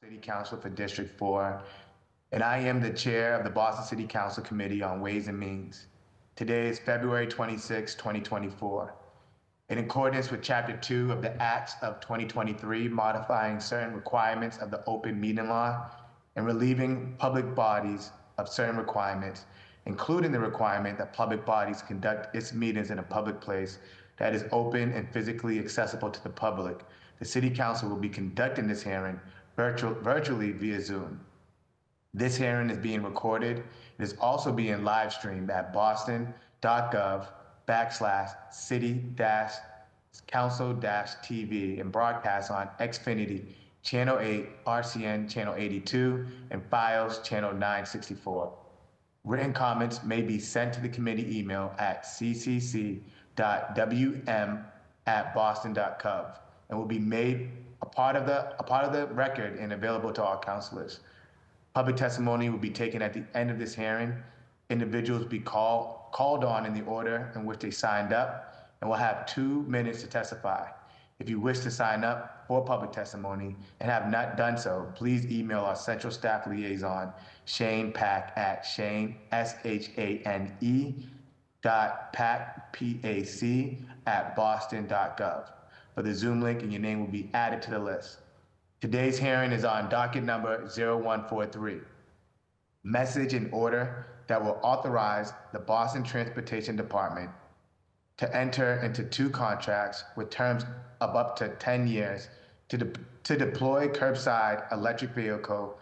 City Council for District 4, and I am the chair of the Boston City Council Committee on Ways and Means. Today is February 26, 2024. In accordance with Chapter 2 of the Acts of 2023, modifying certain requirements of the open meeting law and relieving public bodies of certain requirements, including the requirement that public bodies conduct its meetings in a public place that is open and physically accessible to the public, the City Council will be conducting this hearing virtually via Zoom. This hearing is being recorded. It is also being live streamed at boston.gov/city-council-TV and broadcast on Xfinity Channel 8, RCN Channel 82, and Files Channel 964. Written comments may be sent to the committee email at ccc.wm@boston.gov and will be made a part of the record and available to all councilors. Public testimony will be taken at the end of this hearing. Individuals will be called on in the order in which they signed up and will have 2 minutes to testify. If you wish to sign up for public testimony and have not done so, please email our Central Staff Liaison, Shane Pack, at Shane, SHANE.pac, PAC, @boston.gov. For the Zoom link, and your name will be added to the list. Today's hearing is on docket number 0143. Message in order that will authorize the Boston Transportation Department to enter into 2 contracts with terms of up to 10 years to deploy curbside electric vehicle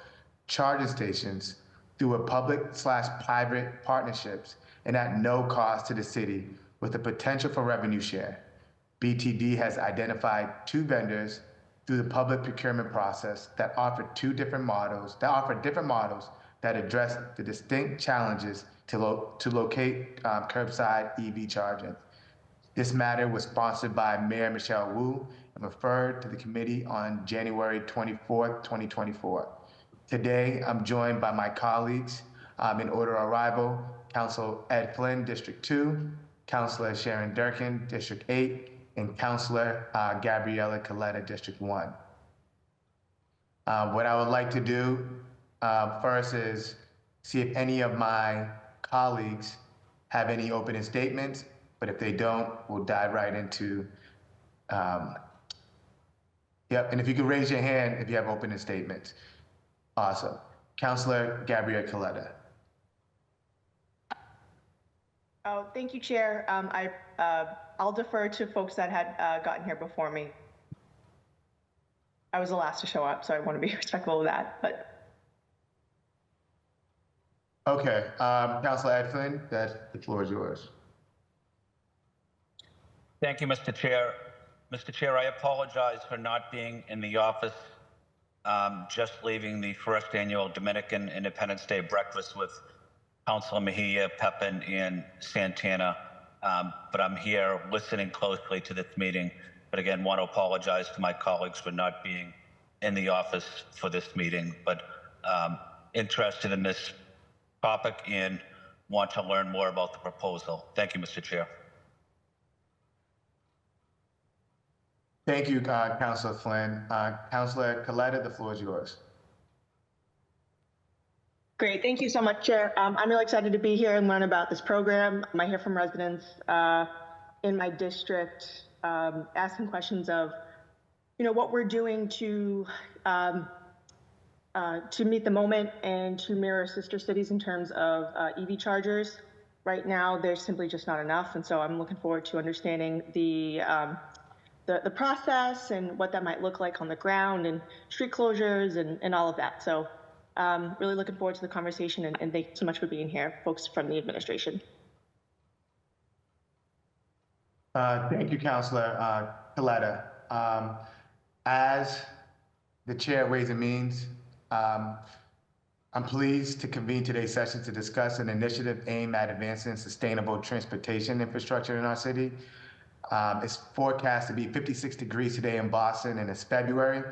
charging stations through a public/private partnerships and at no cost to the city with the potential for revenue share. BTD has identified 2 vendors through the public procurement process that offer different models that address the distinct challenges to locate curbside EV charging. This matter was sponsored by Mayor Michelle Wu and referred to the committee on January 24th, 2024. Today, I'm joined by my colleagues in order of arrival, Councilor Ed Flynn, District 2, Councilor Sharon Durkin, District 8, and Councilor Gabriella Coletta, District 1. What I would like to do first is see if any of my colleagues have any opening statements, but if they don't, we'll dive right into, and if you could raise your hand if you have opening statements. Awesome. Councilor Gabriella Coletta. Oh, thank you, Chair. I'll defer to folks that had gotten here before me. I was the last to show up, so I want to be respectful of that. But okay, Councilor Ed Flynn, the floor is yours. Thank you, Mr. Chair. Mr. Chair, I apologize for not being in the office. Just leaving the first annual Dominican Independence Day breakfast with Councilor Mejia, Pepin, and Santana. But I'm here listening closely to this meeting. But again, want to apologize to my colleagues for not being in the office for this meeting, but interested in this topic and want to learn more about the proposal. Thank you, Mr. Chair. Thank you, Councilor Flynn. Councilor Coletta, the floor is yours. great, thank you so much, Chair. I'm really excited to be here and learn about this program. I hear from residents in my district asking questions of, what we're doing to meet the moment and to mirror sister cities in terms of EV chargers. Right now, there's simply just not enough, and so I'm looking forward to understanding the process and what that might look like on the ground and street closures and all of that. So really looking forward to the conversation, and thank you so much for being here, folks from the administration. Thank you, Councilor Coletta. As the Chair of Ways and Means, I'm pleased to convene today's session to discuss an initiative aimed at advancing sustainable transportation infrastructure in our city. It's forecast to be 56 degrees today in Boston, and it's February.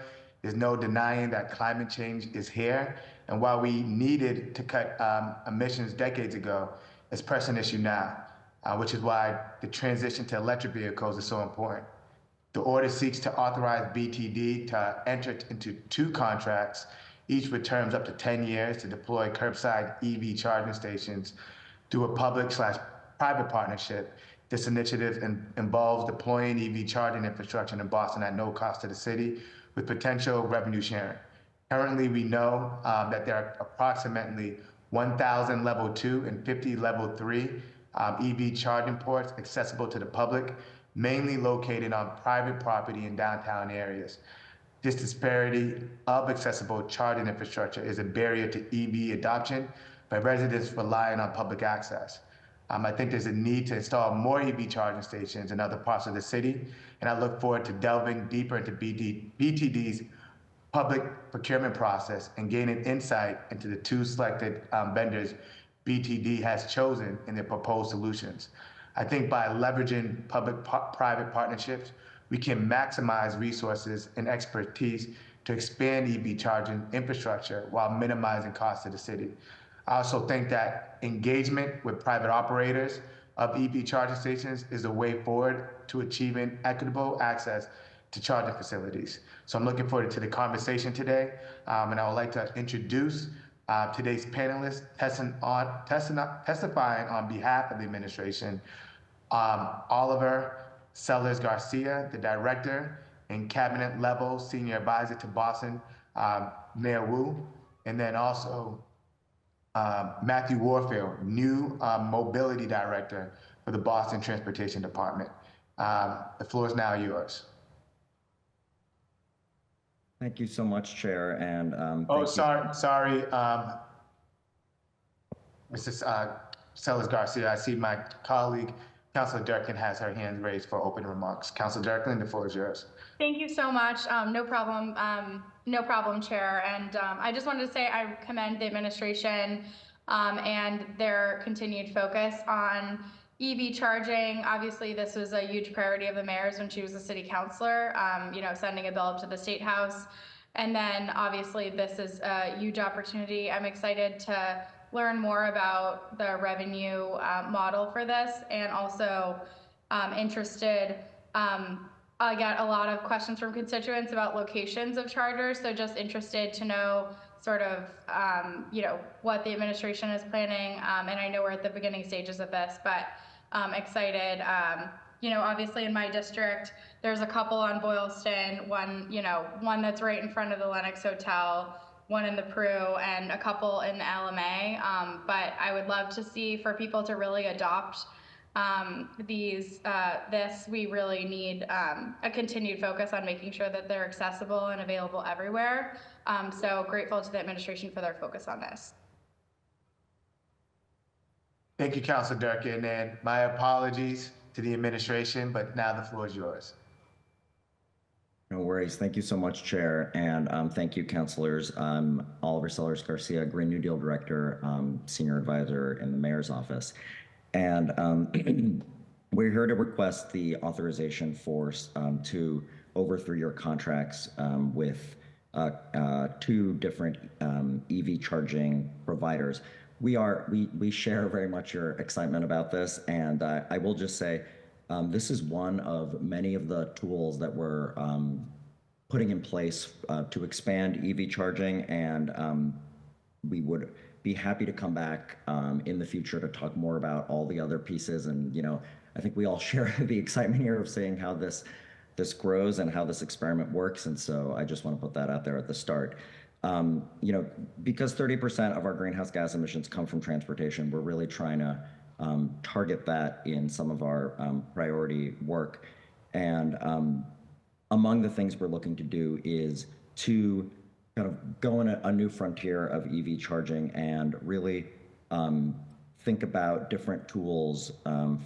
There's no denying that climate change is here. And while we needed to cut emissions decades ago, it's a pressing issue now, which is why the transition to electric vehicles is so important. The order seeks to authorize BTD to enter into 2 contracts, each with terms up to 10 years to deploy curbside EV charging stations through a public/private partnership. This initiative involves deploying EV charging infrastructure in Boston at no cost to the city with potential revenue sharing. Currently, we know that there are approximately 1,000 level 2 and 50 level 3 EV charging ports accessible to the public, mainly located on private property in downtown areas. This disparity of accessible charging infrastructure is a barrier to EV adoption by residents relying on public access. I think there's a need to install more EV charging stations in other parts of the city, and I look forward to delving deeper into BTD's public procurement process and gaining insight into the 2 selected vendors BTD has chosen in their proposed solutions. I think by leveraging public-private partnerships, we can maximize resources and expertise to expand EV charging infrastructure while minimizing costs to the city. I also think that engagement with private operators of EV charging stations is a way forward to achieving equitable access to charging facilities. So I'm looking forward to the conversation today, and I would like to introduce today's panelists testifying on behalf of the administration. Oliver Sellers Garcia, the Director and Cabinet Level Senior Advisor to Boston Mayor Wu, and then also Matthew Warfield, new Mobility Director for the Boston Transportation Department. The floor is now yours. Thank you so much, Chair, and sorry, Mrs. Sellers Garcia. I see my colleague, Councilor Durkin, has her hand raised for opening remarks. Councilor Durkin, the floor is yours. Thank you so much. No problem. No problem, Chair. And I just wanted to say I commend the administration and their continued focus on EV charging. Obviously, this was a huge priority of the mayor's when she was a city councilor, sending a bill up to the State House. And then obviously this is a huge opportunity. I'm excited to learn more about the revenue model for this, and also interested. I get a lot of questions from constituents about locations of chargers, so just interested to know sort of, what the administration is planning. And I know we're at the beginning stages of this, but excited. Obviously in my district, there's a couple on Boylston, one that's right in front of the Lenox Hotel, one in the Peru, and a couple in the LMA. But I would love to see for people to really adopt this. We really need a continued focus on making sure that they're accessible and available everywhere. So grateful to the administration for their focus on this. Thank you, Councilor Durkin, and my apologies to the administration, but now the floor is yours. No worries. Thank you so much, Chair, and thank you, councilors. Oliver Sellers Garcia, Green New Deal Director, Senior Advisor in the Mayor's Office. And we're here to request the authorization for over 3-year contracts with 2 different EV charging providers. We share very much your excitement about this, and I will just say this is one of many of the tools that we're putting in place to expand EV charging, and we would be happy to come back in the future to talk more about all the other pieces. And I think we all share the excitement here of seeing how this grows and how this experiment works, and so I just want to put that out there at the start. Because 30% of our greenhouse gas emissions come from transportation, we're really trying to target that in some of our priority work. And among the things we're looking to do is to kind of go in a new frontier of EV charging and really think about different tools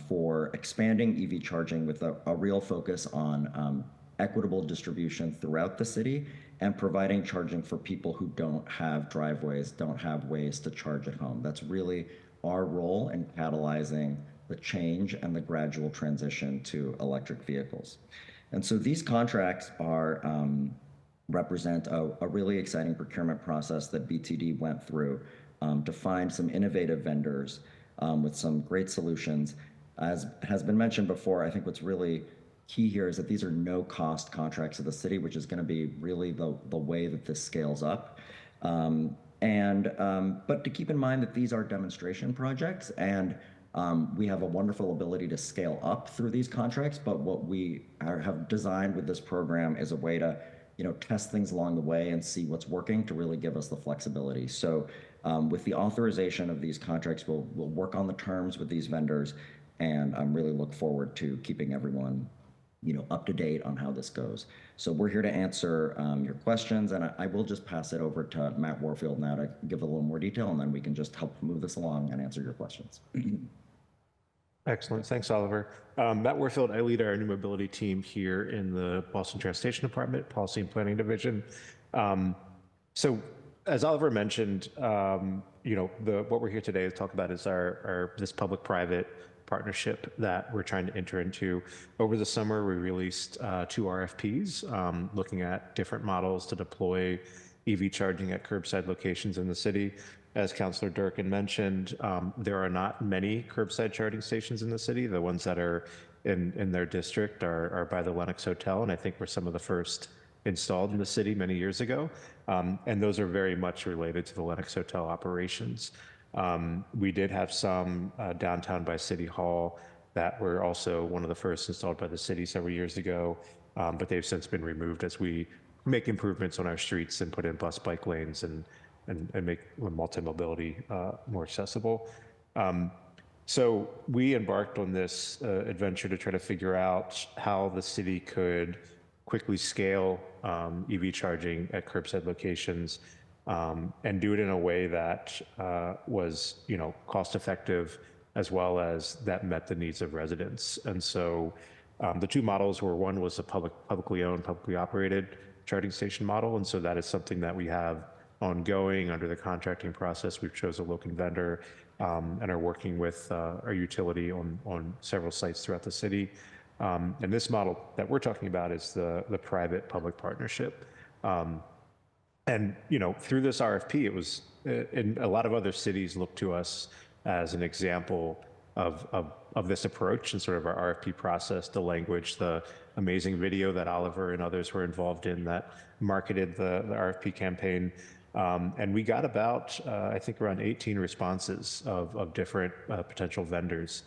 for expanding EV charging with a real focus on equitable distribution throughout the city and providing charging for people who don't have driveways, don't have ways to charge at home. That's really our role in catalyzing the change and the gradual transition to electric vehicles. And so these contracts represent a really exciting procurement process that BTD went through to find some innovative vendors with some great solutions. As has been mentioned before, I think what's really key here is that these are no-cost contracts to the city, which is going to be really the way that this scales up. But to keep in mind that these are demonstration projects, and we have a wonderful ability to scale up through these contracts. But what we have designed with this program is a way to, test things along the way and see what's working to really give us the flexibility. So with the authorization of these contracts, we'll work on the terms with these vendors, and really look forward to keeping everyone up to date on how this goes. So we're here to answer your questions, and I will just pass it over to Matt Warfield now to give a little more detail, and then we can just help move this along and answer your questions. Excellent. Thanks, Oliver. Matt Warfield, I lead our new mobility team here in the Boston Transportation Department, Policy and Planning Division. So as Oliver mentioned, what we're here today to talk about is this public-private partnership that we're trying to enter into. Over the summer, we released 2 RFPs looking at different models to deploy EV charging at curbside locations in the city. As Councilor Durkin mentioned, there are not many curbside charging stations in the city. The ones that are in their district are by the Lenox Hotel, and I think were some of the first installed in the city many years ago. And those are very much related to the Lenox Hotel operations. We did have some downtown by City Hall that were also one of the first installed by the city several years ago, but they've since been removed as we make improvements on our streets and put in bus bike lanes and make multi-mobility more accessible. So we embarked on this adventure to try to figure out how the city could quickly scale EV charging at curbside locations, and do it in a way that was, cost effective, as well as that met the needs of residents. And so the 2 models were, one was a publicly owned, publicly operated charging station model. And so that is something that we have ongoing under the contracting process. We've chosen a local vendor and are working with our utility on several sites throughout the city. And this model that we're talking about is the private-public partnership. And, through this RFP, it was, in a lot of other cities look to us as an example of this approach and sort of our RFP process, the language, the amazing video that Oliver and others were involved in that marketed the RFP campaign. And we got about, I think, around 18 responses of different potential vendors.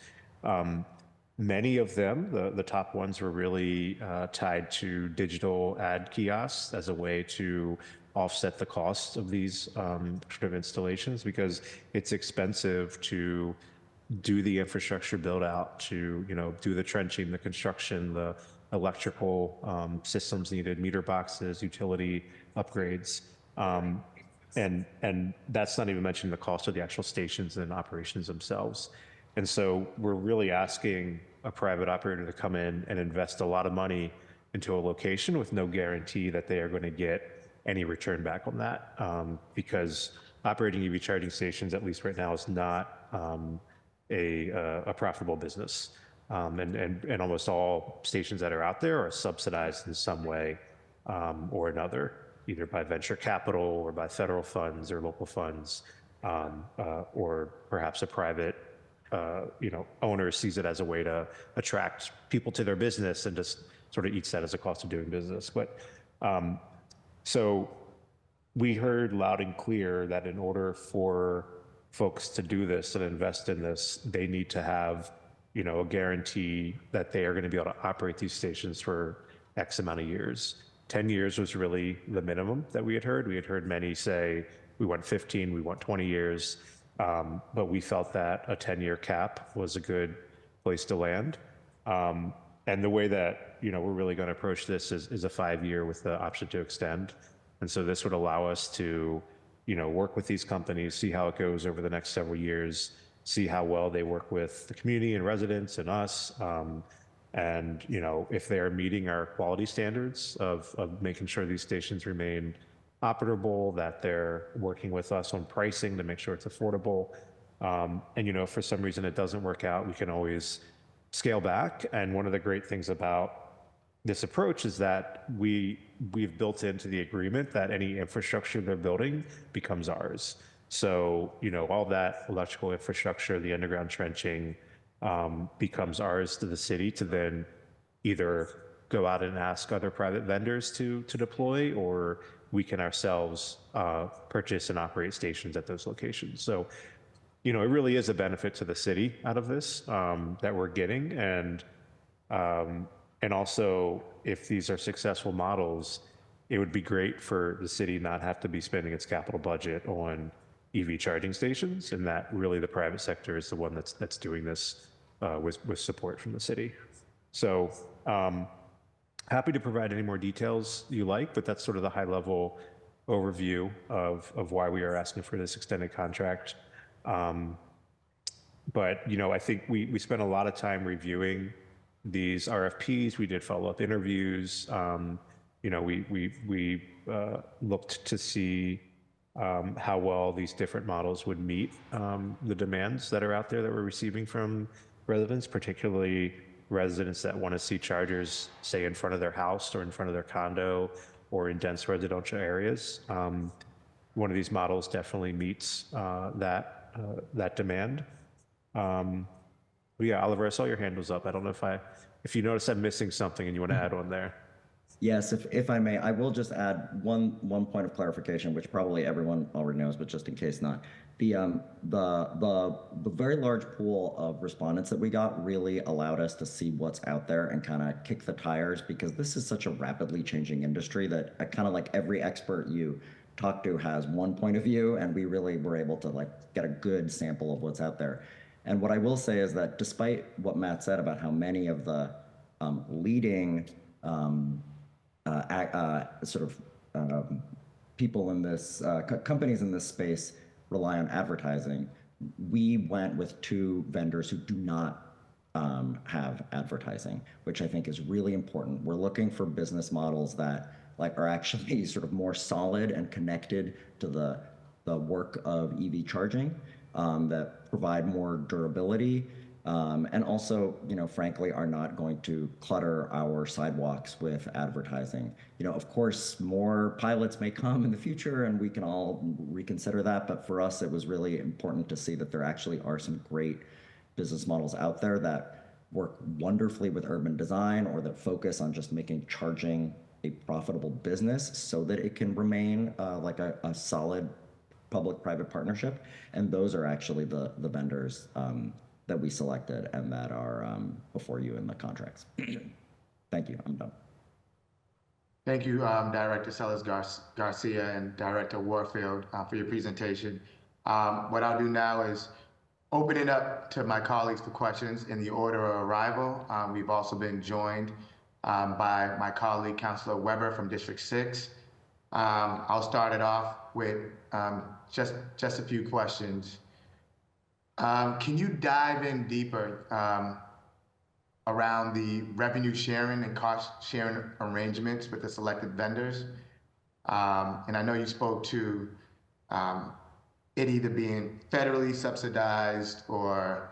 Many of them, the top ones, were really tied to digital ad kiosks as a way to offset the cost of these sort of installations, because it's expensive to do the infrastructure build out, to do the trenching, the construction, the electrical systems needed, meter boxes, utility upgrades, and that's not even mentioning the cost of the actual stations and operations themselves. And so we're really asking a private operator to come in and invest a lot of money into a location with no guarantee that they are going to get any return back on that, because operating EV charging stations, at least right now, is not a profitable business. And almost all stations that are out there are subsidized in some way or another, either by venture capital or by federal funds or local funds, or perhaps a private owner sees it as a way to attract people to their business and just sort of eats that as a cost of doing business. But so we heard loud and clear that in order for folks to do this and invest in this, they need to have, a guarantee that they are going to be able to operate these stations for X amount of years. 10 years was really the minimum that we had heard. We had heard many say, we want 15, we want 20 years. But we felt that a 10-year cap was a good place to land. And the way that, we're really going to approach this is a 5-year with the option to extend. And so this would allow us to, work with these companies, see how it goes over the next several years, see how well they work with the community and residents and us. And, if they're meeting our quality standards of making sure these stations remain operable, that they're working with us on pricing to make sure it's affordable. And, if for some reason it doesn't work out, we can always scale back. And one of the great things about this approach is that we've built into the agreement that any infrastructure they're building becomes ours. So, all that electrical infrastructure, the underground trenching, becomes ours to the city to then either go out and ask other private vendors to deploy, or we can ourselves purchase and operate stations at those locations. So, it really is a benefit to the city out of this that we're getting. And also, if these are successful models, it would be great for the city not have to be spending its capital budget on EV charging stations, and that really the private sector is the one that's doing this with support from the city. So happy to provide any more details you like, but that's sort of the high level overview of why we are asking for this extended contract. But, I think we spent a lot of time reviewing these RFPs. We did follow-up interviews. We looked to see how well these different models would meet the demands that are out there that we're receiving from residents, particularly residents that want to see chargers, say, in front of their house or in front of their condo or in dense residential areas. One of these models definitely meets that demand. Yeah, Oliver, I saw your hand was up. I don't know if you notice I'm missing something and you want to add on there. Yes, if I may, I will just add one point of clarification, which probably everyone already knows, but just in case not. The very large pool of respondents that we got really allowed us to see what's out there and kind of kick the tires, because this is such a rapidly changing industry that kind of like every expert you talk to has one point of view, and we really were able to get a good sample of what's out there. And what I will say is that despite what Matt said about how many of the leading people in this, companies in this space rely on advertising, we went with two vendors who do not have advertising, which I think is really important. We're looking for business models that are actually sort of more solid and connected to the work of EV charging, that provide more durability, and also, frankly, are not going to clutter our sidewalks with advertising. Of course, more pilots may come in the future and we can all reconsider that. But for us, it was really important to see that there actually are some great business models out there that work wonderfully with urban design, or that focus on just making charging a profitable business so that it can remain like a solid public-private partnership. And those are actually the vendors that we selected and that are before you in the contracts. Thank you. I'm done. Thank you, Director Sellers-Garcia and Director Warfield, for your presentation. What I'll do now is open it up to my colleagues for questions in the order of arrival. We've also been joined by my colleague, Councilor Weber from District 6. I'll start it off with just a few questions. Can you dive in deeper around the revenue sharing and cost sharing arrangements with the selected vendors? And I know you spoke to it either being federally subsidized or,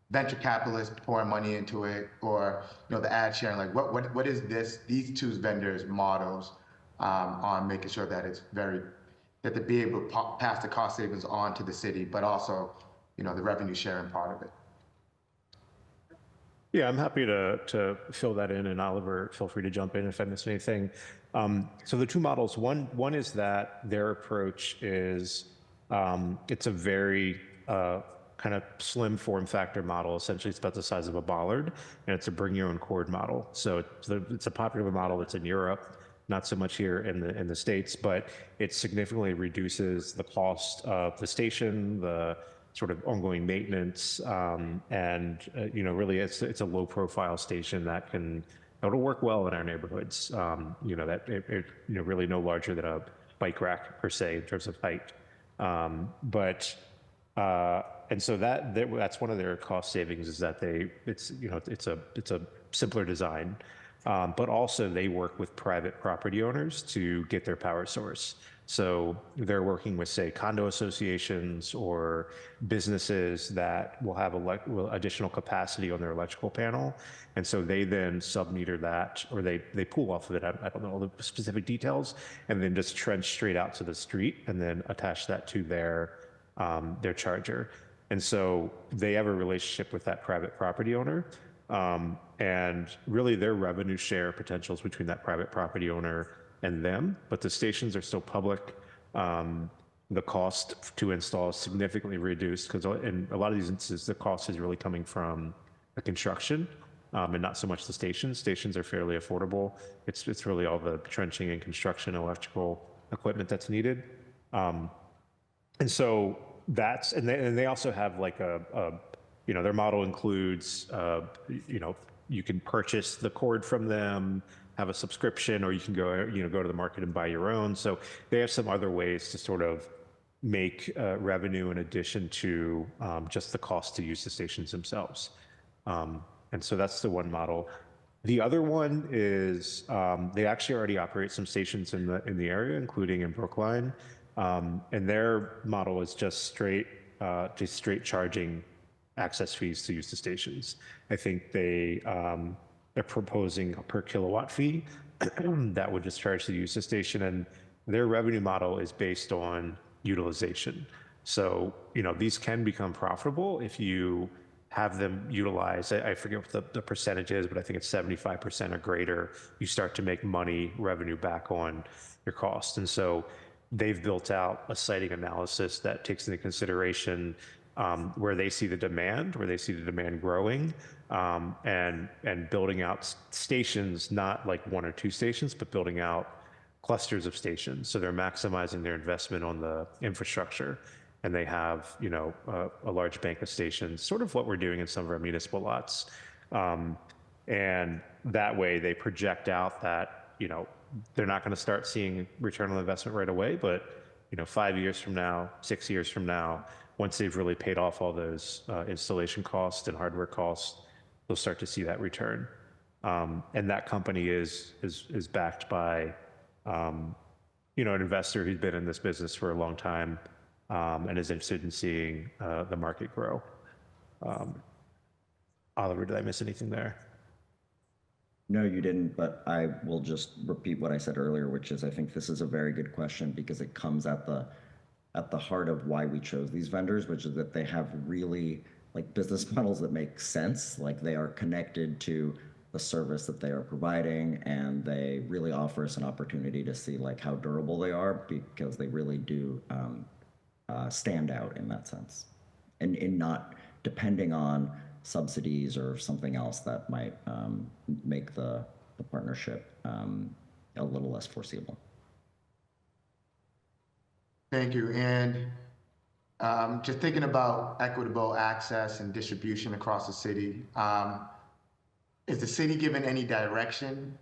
venture capitalists pouring money into it, or, the ad sharing. What is these two vendors' models on making sure that that they be able to pass the cost savings on to the city, but also, the revenue sharing part of it? Yeah, I'm happy to fill that in, and Oliver, feel free to jump in if I miss anything. So the two models, one is that their approach is, it's a very kind of slim form factor model. Essentially, it's about the size of a bollard, and it's a bring your own cord model. So it's a popular model that's in Europe, not so much here in the States, but it significantly reduces the cost of the station, the sort of ongoing maintenance, and really it's a low profile station that it'll work well in our neighborhoods. Really no larger than a bike rack per se in terms of height. And so that's one of their cost savings, is that it's a simpler design. But also they work with private property owners to get their power source. So they're working with, say, condo associations or businesses that will have additional capacity on their electrical panel. And so they then sub-meter that, or they pull off of it. I don't know all the specific details, and then just trench straight out to the street and then attach that to their charger. And so they have a relationship with that private property owner. And really their revenue share potentials between that private property owner and them, but the stations are still public. The cost to install is significantly reduced because in a lot of these instances, the cost is really coming from the construction and not so much the stations. Stations are fairly affordable. It's really all the trenching and construction, electrical equipment that's needed. And so that's, and they also have like you know, their model includes, you know, you can purchase the cord from them, have a subscription, or you can go, you know, go to the market and buy your own. So they have some other ways to sort of make revenue in addition to just the cost to use the stations themselves. And so that's the one model. The other one is they actually already operate some stations in the area, including in Brookline, and their model is just straight charging access fees to use the stations. I think they're proposing a per kilowatt fee that would just charge to use the station, and their revenue model is based on utilization. So, you know, these can become profitable if you have them utilize, I forget what the percentage is, but I think it's 75% or greater. You start to make money, revenue back on your cost. And so they've built out a siting analysis that takes into consideration where they see the demand growing, and building out stations, not like one or two stations, but building out clusters of stations. So they're maximizing their investment on the infrastructure, and they have, you know, a large bank of stations, sort of what we're doing in some of our municipal lots. And that way they project out that, you know, they're not going to start seeing return on investment right away, but, you know, 5 years from now, 6 years from now, once they've really paid off all those installation costs and hardware costs, they'll start to see that return. And that company is backed by, you know, an investor who's been in this business for a long time, and is interested in seeing the market grow. Oliver, did I miss anything there? No, you didn't, but I will just repeat what I said earlier, which is I think this is a very good question because it comes at the heart of why we chose these vendors, which is that they have really like business models that make sense. Like they are connected to the service that they are providing, and they really offer us an opportunity to see like how durable they are, because they really do stand out in that sense, and in not depending on subsidies or something else that might make the partnership a little less foreseeable. Thank you. And just thinking about equitable access and distribution across the city, is the city given any direction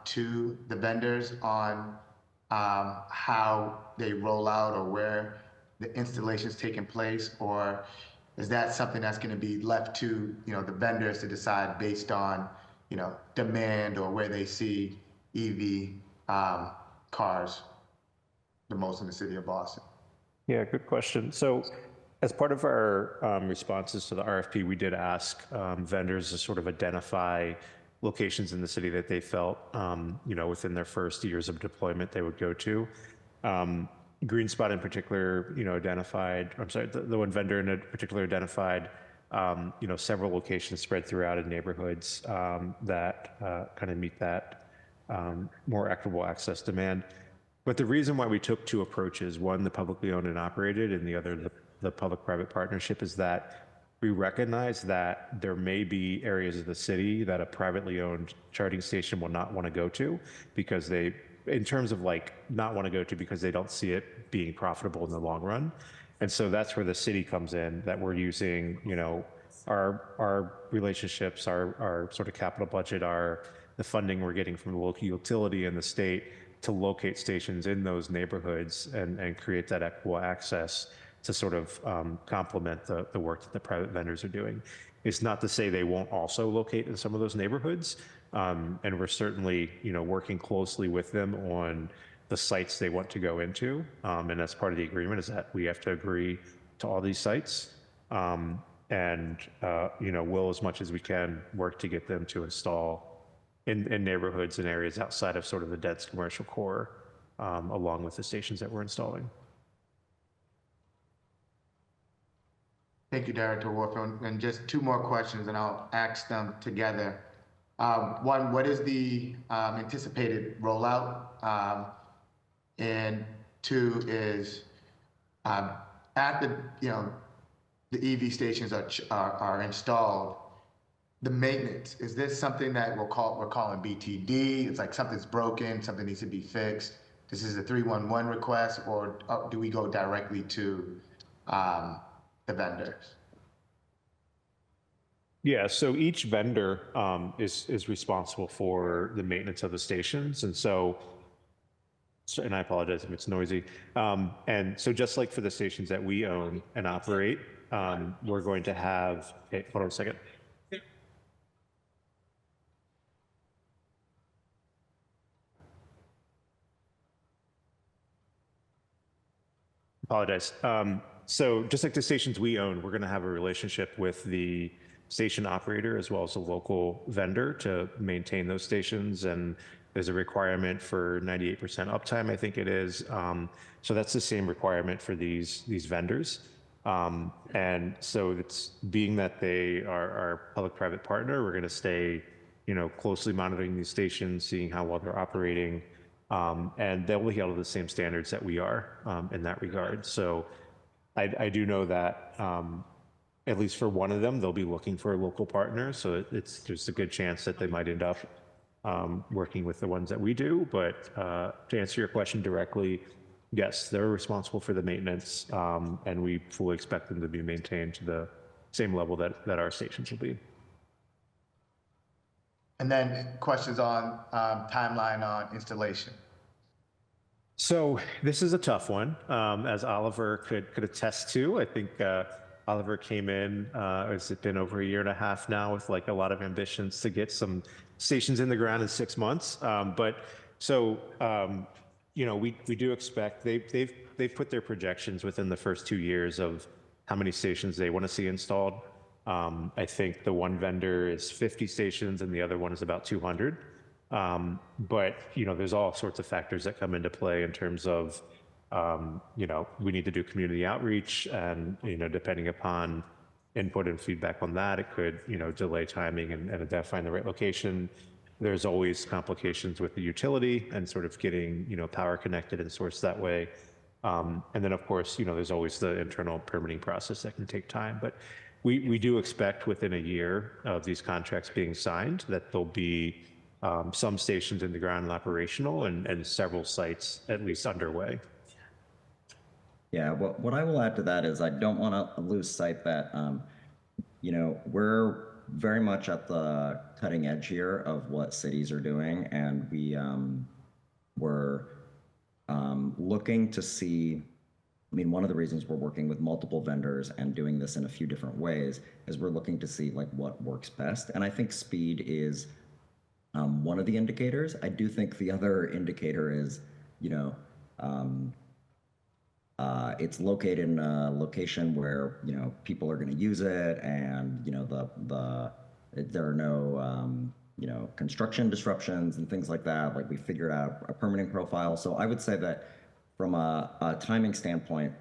to the vendors on how they roll out or where the installation's taking place, or is that something that's going to be left to, you know, the vendors to decide based on, you know, demand or where they see EV cars the most in the city of Boston? Yeah, good question. So as part of our responses to the RFP, we did ask vendors to sort of identify locations in the city that they felt, you know, within their first years of deployment they would go to. Green Spot in particular, you know, identified, I'm sorry, the one vendor in particular identified, you know, several locations spread throughout in neighborhoods that kind of meet that more equitable access demand. But the reason why we took two approaches, one, the publicly owned and operated, and the other, the public-private partnership, is that we recognize that there may be areas of the city that a privately owned charging station will not want to go to because they, in terms of like not want to go to because they don't see it being profitable in the long run. And so that's where the city comes in, that we're using, you know, our relationships, our sort of capital budget, the funding we're getting from the local utility and the state to locate stations in those neighborhoods and create that equitable access to sort of complement the work that the private vendors are doing. It's not to say they won't also locate in some of those neighborhoods. And we're certainly, you know, working closely with them on the sites they want to go into. And that's part of the agreement, is that we have to agree to all these sites. You know, we'll, as much as we can, work to get them to install in neighborhoods and areas outside of sort of the dense commercial core, along with the stations that we're installing. Thank you, Director Warfield. And just two more questions, and I'll ask them together. One, what is the anticipated rollout? And two is at the, the EV stations are installed, the maintenance, is this something that we're calling BTD? It's like something's broken, something needs to be fixed. This is a 311 request, or do we go directly to the vendors? Yeah, so each vendor is responsible for the maintenance of the stations, and and I apologize if it's noisy. And so just like for the stations that we own and operate, we're going to have, okay, hold on a second. Apologize. So just like the stations we own, we're going to have a relationship with the station operator as well as a local vendor to maintain those stations. And there's a requirement for 98% uptime, I think it is. So that's the same requirement for these vendors. And so it's being that they are our public-private partner, we're going to stay, closely monitoring these stations, seeing how well they're operating. And they'll be held to the same standards that we are in that regard. So I do know that at least for one of them, they'll be looking for a local partner. So there's a good chance that they might end up working with the ones that we do. But to answer your question directly, yes, they're responsible for the maintenance, and we fully expect them to be maintained to the same level that our stations will be. And then questions on timeline on installation. So this is a tough one, as Oliver could attest to. I think Oliver came in, has it been over a year and a half now, with like a lot of ambitions to get some stations in the ground in 6 months. We do expect they've put their projections within the first 2 years of how many stations they want to see installed. I think the one vendor is 50 stations and the other one is about 200. But there's all sorts of factors that come into play in terms of, we need to do community outreach, and, depending upon input and feedback on that, it could, delay timing and identifying the right location. There's always complications with the utility and sort of getting, power connected and sourced that way. And then of course, there's always the internal permitting process that can take time, but we do expect within a year of these contracts being signed that there'll be some stations in the ground and operational, and several sites at least underway. Yeah, what I will add to that is I don't want to lose sight that, we're very much at the cutting edge here of what cities are doing, and we're looking to see. One of the reasons we're working with multiple vendors and doing this in a few different ways is we're looking to see like what works best. And I think speed is one of the indicators. I do think the other indicator is, it's located in a location where, people are going to use it, and, there are no, construction disruptions and things like that. Like, we figured out a permitting profile. So I would say that from a timing standpoint,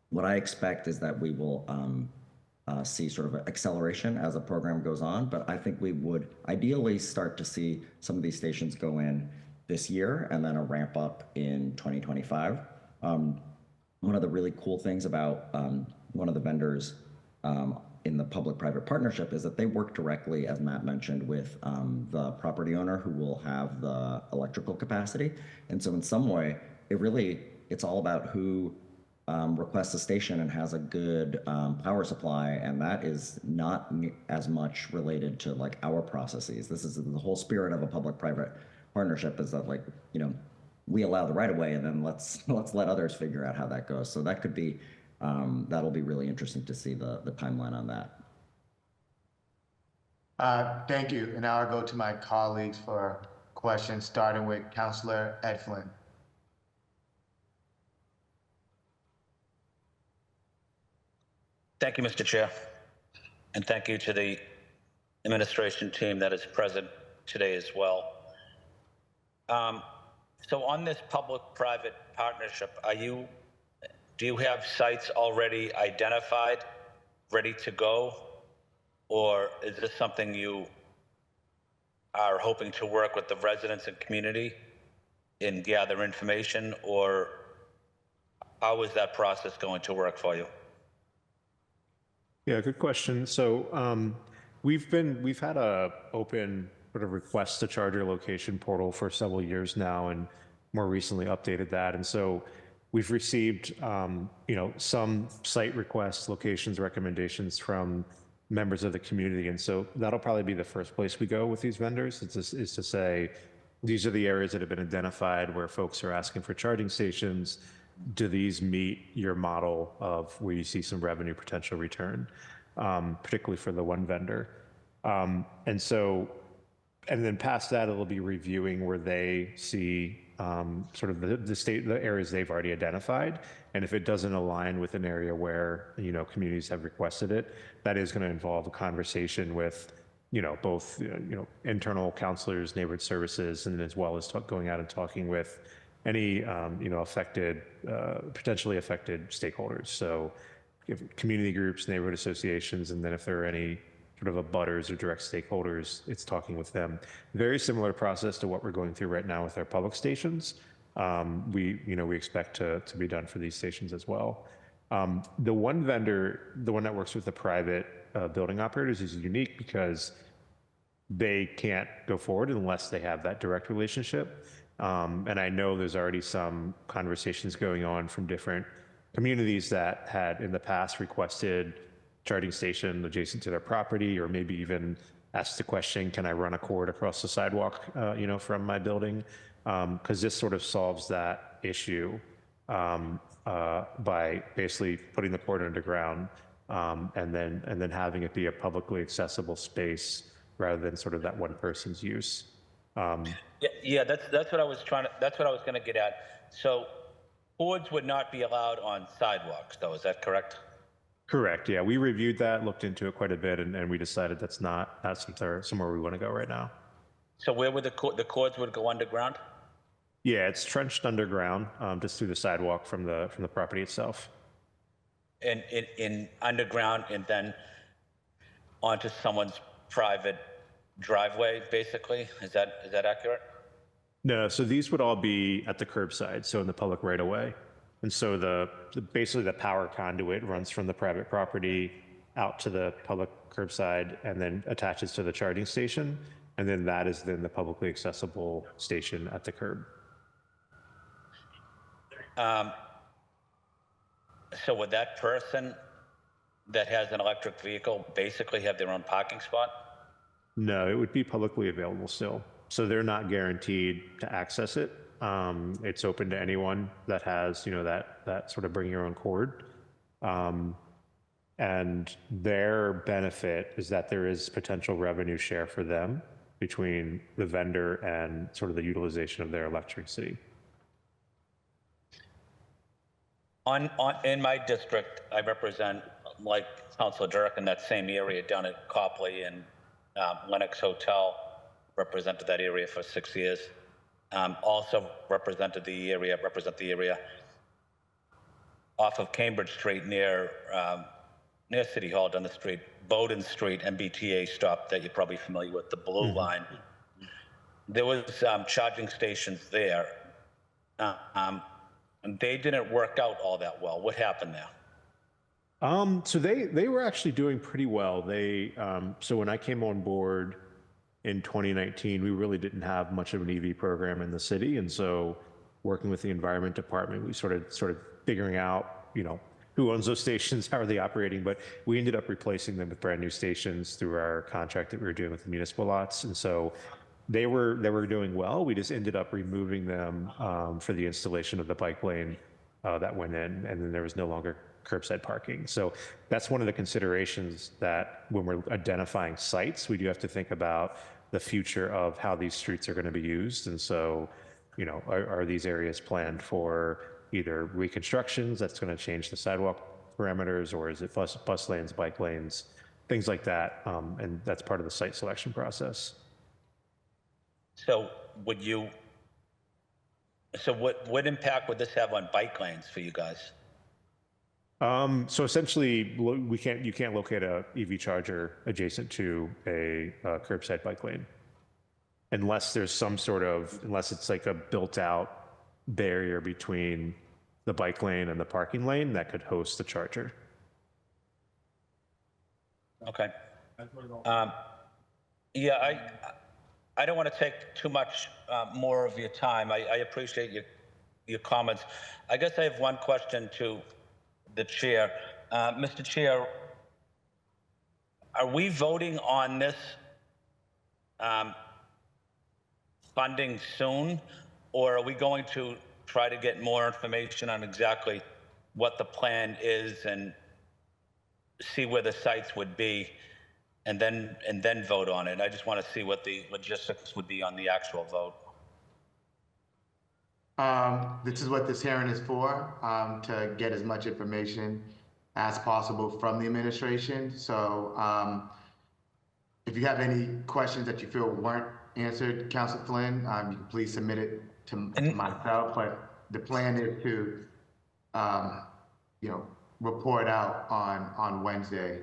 what I expect is that we will see sort of an acceleration as the program goes on. But I think we would ideally start to see some of these stations go in this year and then a ramp up in 2025. One of the really cool things about one of the vendors in the public-private partnership is that they work directly, as Matt mentioned, with the property owner who will have the electrical capacity. And so in some way, it's all about who requests a station and has a good power supply, and that is not as much related to like our processes. This is the whole spirit of a public-private partnership, is that we allow the right of way, and then let's let others figure out how that goes. So that could be that'll be really interesting to see the timeline on that. Thank you. And now I'll go to my colleagues for questions, starting with Councilor Ed Flynn. Thank you, Mr. Chair, and thank you to the administration team that is present today as well. So on this public-private partnership, do you have sites already identified, ready to go, or is this something you are hoping to work with the residents and community and gather information, or how is that process going to work for you? Yeah, good question. So we've had a open sort of request to charger location portal for several years now, and more recently updated that. And so we've received some site requests, locations, recommendations from members of the community, and so that'll probably be the first place we go with these vendors. Is to say these are the areas that have been identified where folks are asking for charging stations. Do these meet your model of where you see some revenue potential return, particularly for the one vendor? And then past that, it'll be reviewing where they see sort of the areas they've already identified. And if it doesn't align with an area where, communities have requested it, that is going to involve a conversation with, both, internal counselors, neighborhood services, and as well as going out and talking with any, potentially affected stakeholders. So community groups, neighborhood associations, and then if there are any sort of abutters or direct stakeholders, it's talking with them. Very similar process to what we're going through right now with our public stations. We expect to be done for these stations as well. The one vendor, the one that works with the private building operators, is unique because they can't go forward unless they have that direct relationship. And I know there's already some conversations going on from different communities that had in the past requested charging station adjacent to their property, or maybe even asked the question, can I run a cord across the sidewalk, from my building? Because this sort of solves that issue by basically putting the cord underground and then having it be a publicly accessible space rather than sort of that one person's use. Yeah, that's what I was going to get at. So cords would not be allowed on sidewalks, though. Is that correct? Correct. Yeah, we reviewed that, looked into it quite a bit, and we decided that's somewhere we want to go right now. So where would the cords would go underground? Yeah, it's trenched underground, just through the sidewalk from the property itself. And in underground, and then onto someone's private driveway, basically. Is that accurate? No, so these would all be at the curbside, so in the public right of way. And so basically the power conduit runs from the private property out to the public curbside and then attaches to the charging station. And then that is then the publicly accessible station at the curb. So would that person that has an electric vehicle basically have their own parking spot? No, it would be publicly available still. So they're not guaranteed to access it. It's open to anyone that has, that sort of bring your own cord. And their benefit is that there is potential revenue share for them between the vendor and sort of the utilization of their electricity. In my district, I represent, like Councilor Durk, in that same area down at Copley and Lennox Hotel, represented that area for 6 years. Also represent the area off of Cambridge Street near City Hall down the street, Bowden Street, MBTA stop that you're probably familiar with, the blue line. There was charging stations there. And they didn't work out all that well. What happened there? So they were actually doing pretty well. So when I came on board in 2019, we really didn't have much of an EV program in the city. And so working with the environment department, we started figuring out, who owns those stations, how are they operating? But we ended up replacing them with brand new stations through our contract that we were doing with the municipal lots. And so they were doing well. We just ended up removing them for the installation of the bike lane that went in, and then there was no longer curbside parking. So that's one of the considerations that when we're identifying sites, we do have to think about the future of how these streets are going to be used. And so, are these areas planned for either reconstructions that's going to change the sidewalk parameters, or is it bus lanes, bike lanes, things like that? And that's part of the site selection process. So what impact would this have on bike lanes for you guys? So essentially, you can't locate a EV charger adjacent to a curbside bike lane. unless there's some sort of, unless it's like a built out barrier between the bike lane and the parking lane that could host the charger. Okay. Yeah, I don't want to take too much more of your time. I appreciate your comments. I guess I have one question to the chair. Mr. Chair, are we voting on this funding soon, or are we going to try to get more information on exactly what the plan is and see where the sites would be, and then vote on it? I just want to see what the logistics would be on the actual vote. This is what this hearing is for, to get as much information as possible from the administration. So if you have any questions that you feel weren't answered, Councilor Flynn, you can please submit it to myself. But the plan is to, report out on Wednesday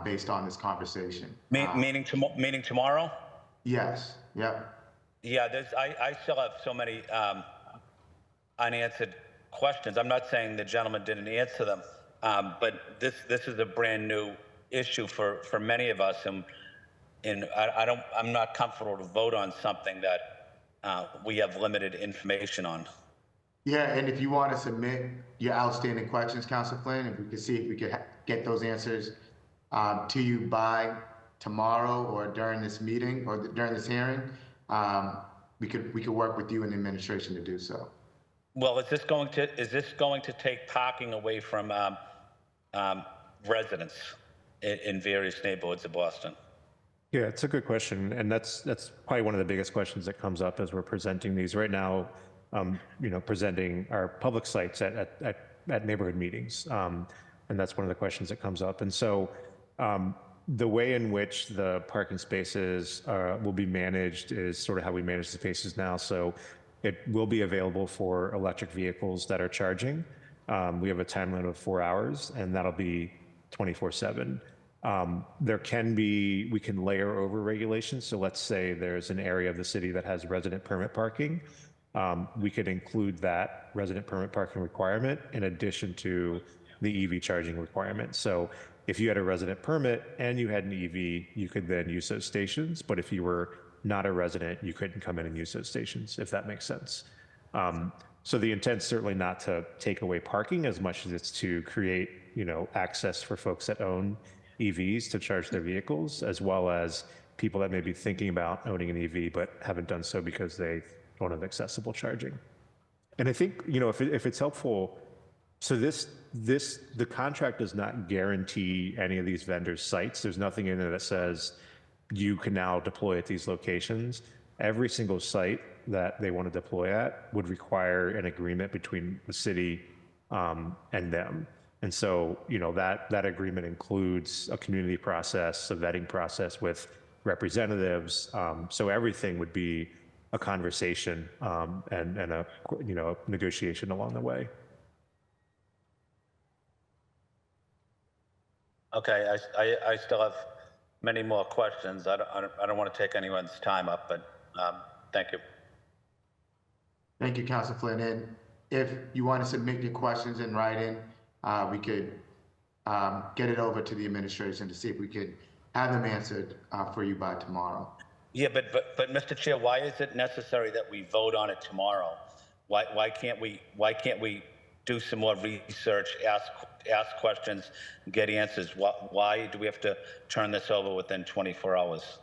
based on this conversation. Meaning tomorrow? Yes. Yep. Yeah. I still have so many unanswered questions. I'm not saying the gentleman didn't answer them, but this is a brand new issue for many of us, and I'm not comfortable to vote on something that we have limited information on. Yeah, and if you want to submit your outstanding questions, Councilor Flynn, if we could see if we could get those answers to you by tomorrow or during this meeting or during this hearing, we could work with you and the administration to do so. Well, is this going to take parking away from residents in various neighborhoods of Boston? Yeah, it's a good question, and that's probably one of the biggest questions that comes up as we're presenting these right now. Presenting our public sites at neighborhood meetings, and that's one of the questions that comes up. And so, the way in which the parking spaces will be managed is sort of how we manage the spaces now. So, it will be available for electric vehicles that are charging. We have a time limit of 4 hours, and that'll be 24/7. We can layer over regulations. So let's say there's an area of the city that has resident permit parking. We could include that resident permit parking requirement in addition to the EV charging requirement. So if you had a resident permit and you had an EV, you could then use those stations. But if you were not a resident, you couldn't come in and use those stations, if that makes sense. So the intent's certainly not to take away parking as much as it's to create, access for folks that own EVs to charge their vehicles, as well as people that may be thinking about owning an EV but haven't done so because they don't have accessible charging. And I think, if it's helpful, so the contract does not guarantee any of these vendors' sites. There's nothing in there that says you can now deploy at these locations. Every single site that they want to deploy at would require an agreement between the city and them. And so, that agreement includes a community process, a vetting process with representatives. So everything would be a conversation and a negotiation along the way. Okay, I still have many more questions. I don't want to take anyone's time up, but thank you. Thank you, Councilor Flynn. And if you want to submit your questions in writing, we could get it over to the administration to see if we could have them answered for you by tomorrow. Yeah, but Mr. Chair, why is it necessary that we vote on it tomorrow? Why can't we do some more research, ask questions, get answers? Why do we have to turn this over within 24 hours?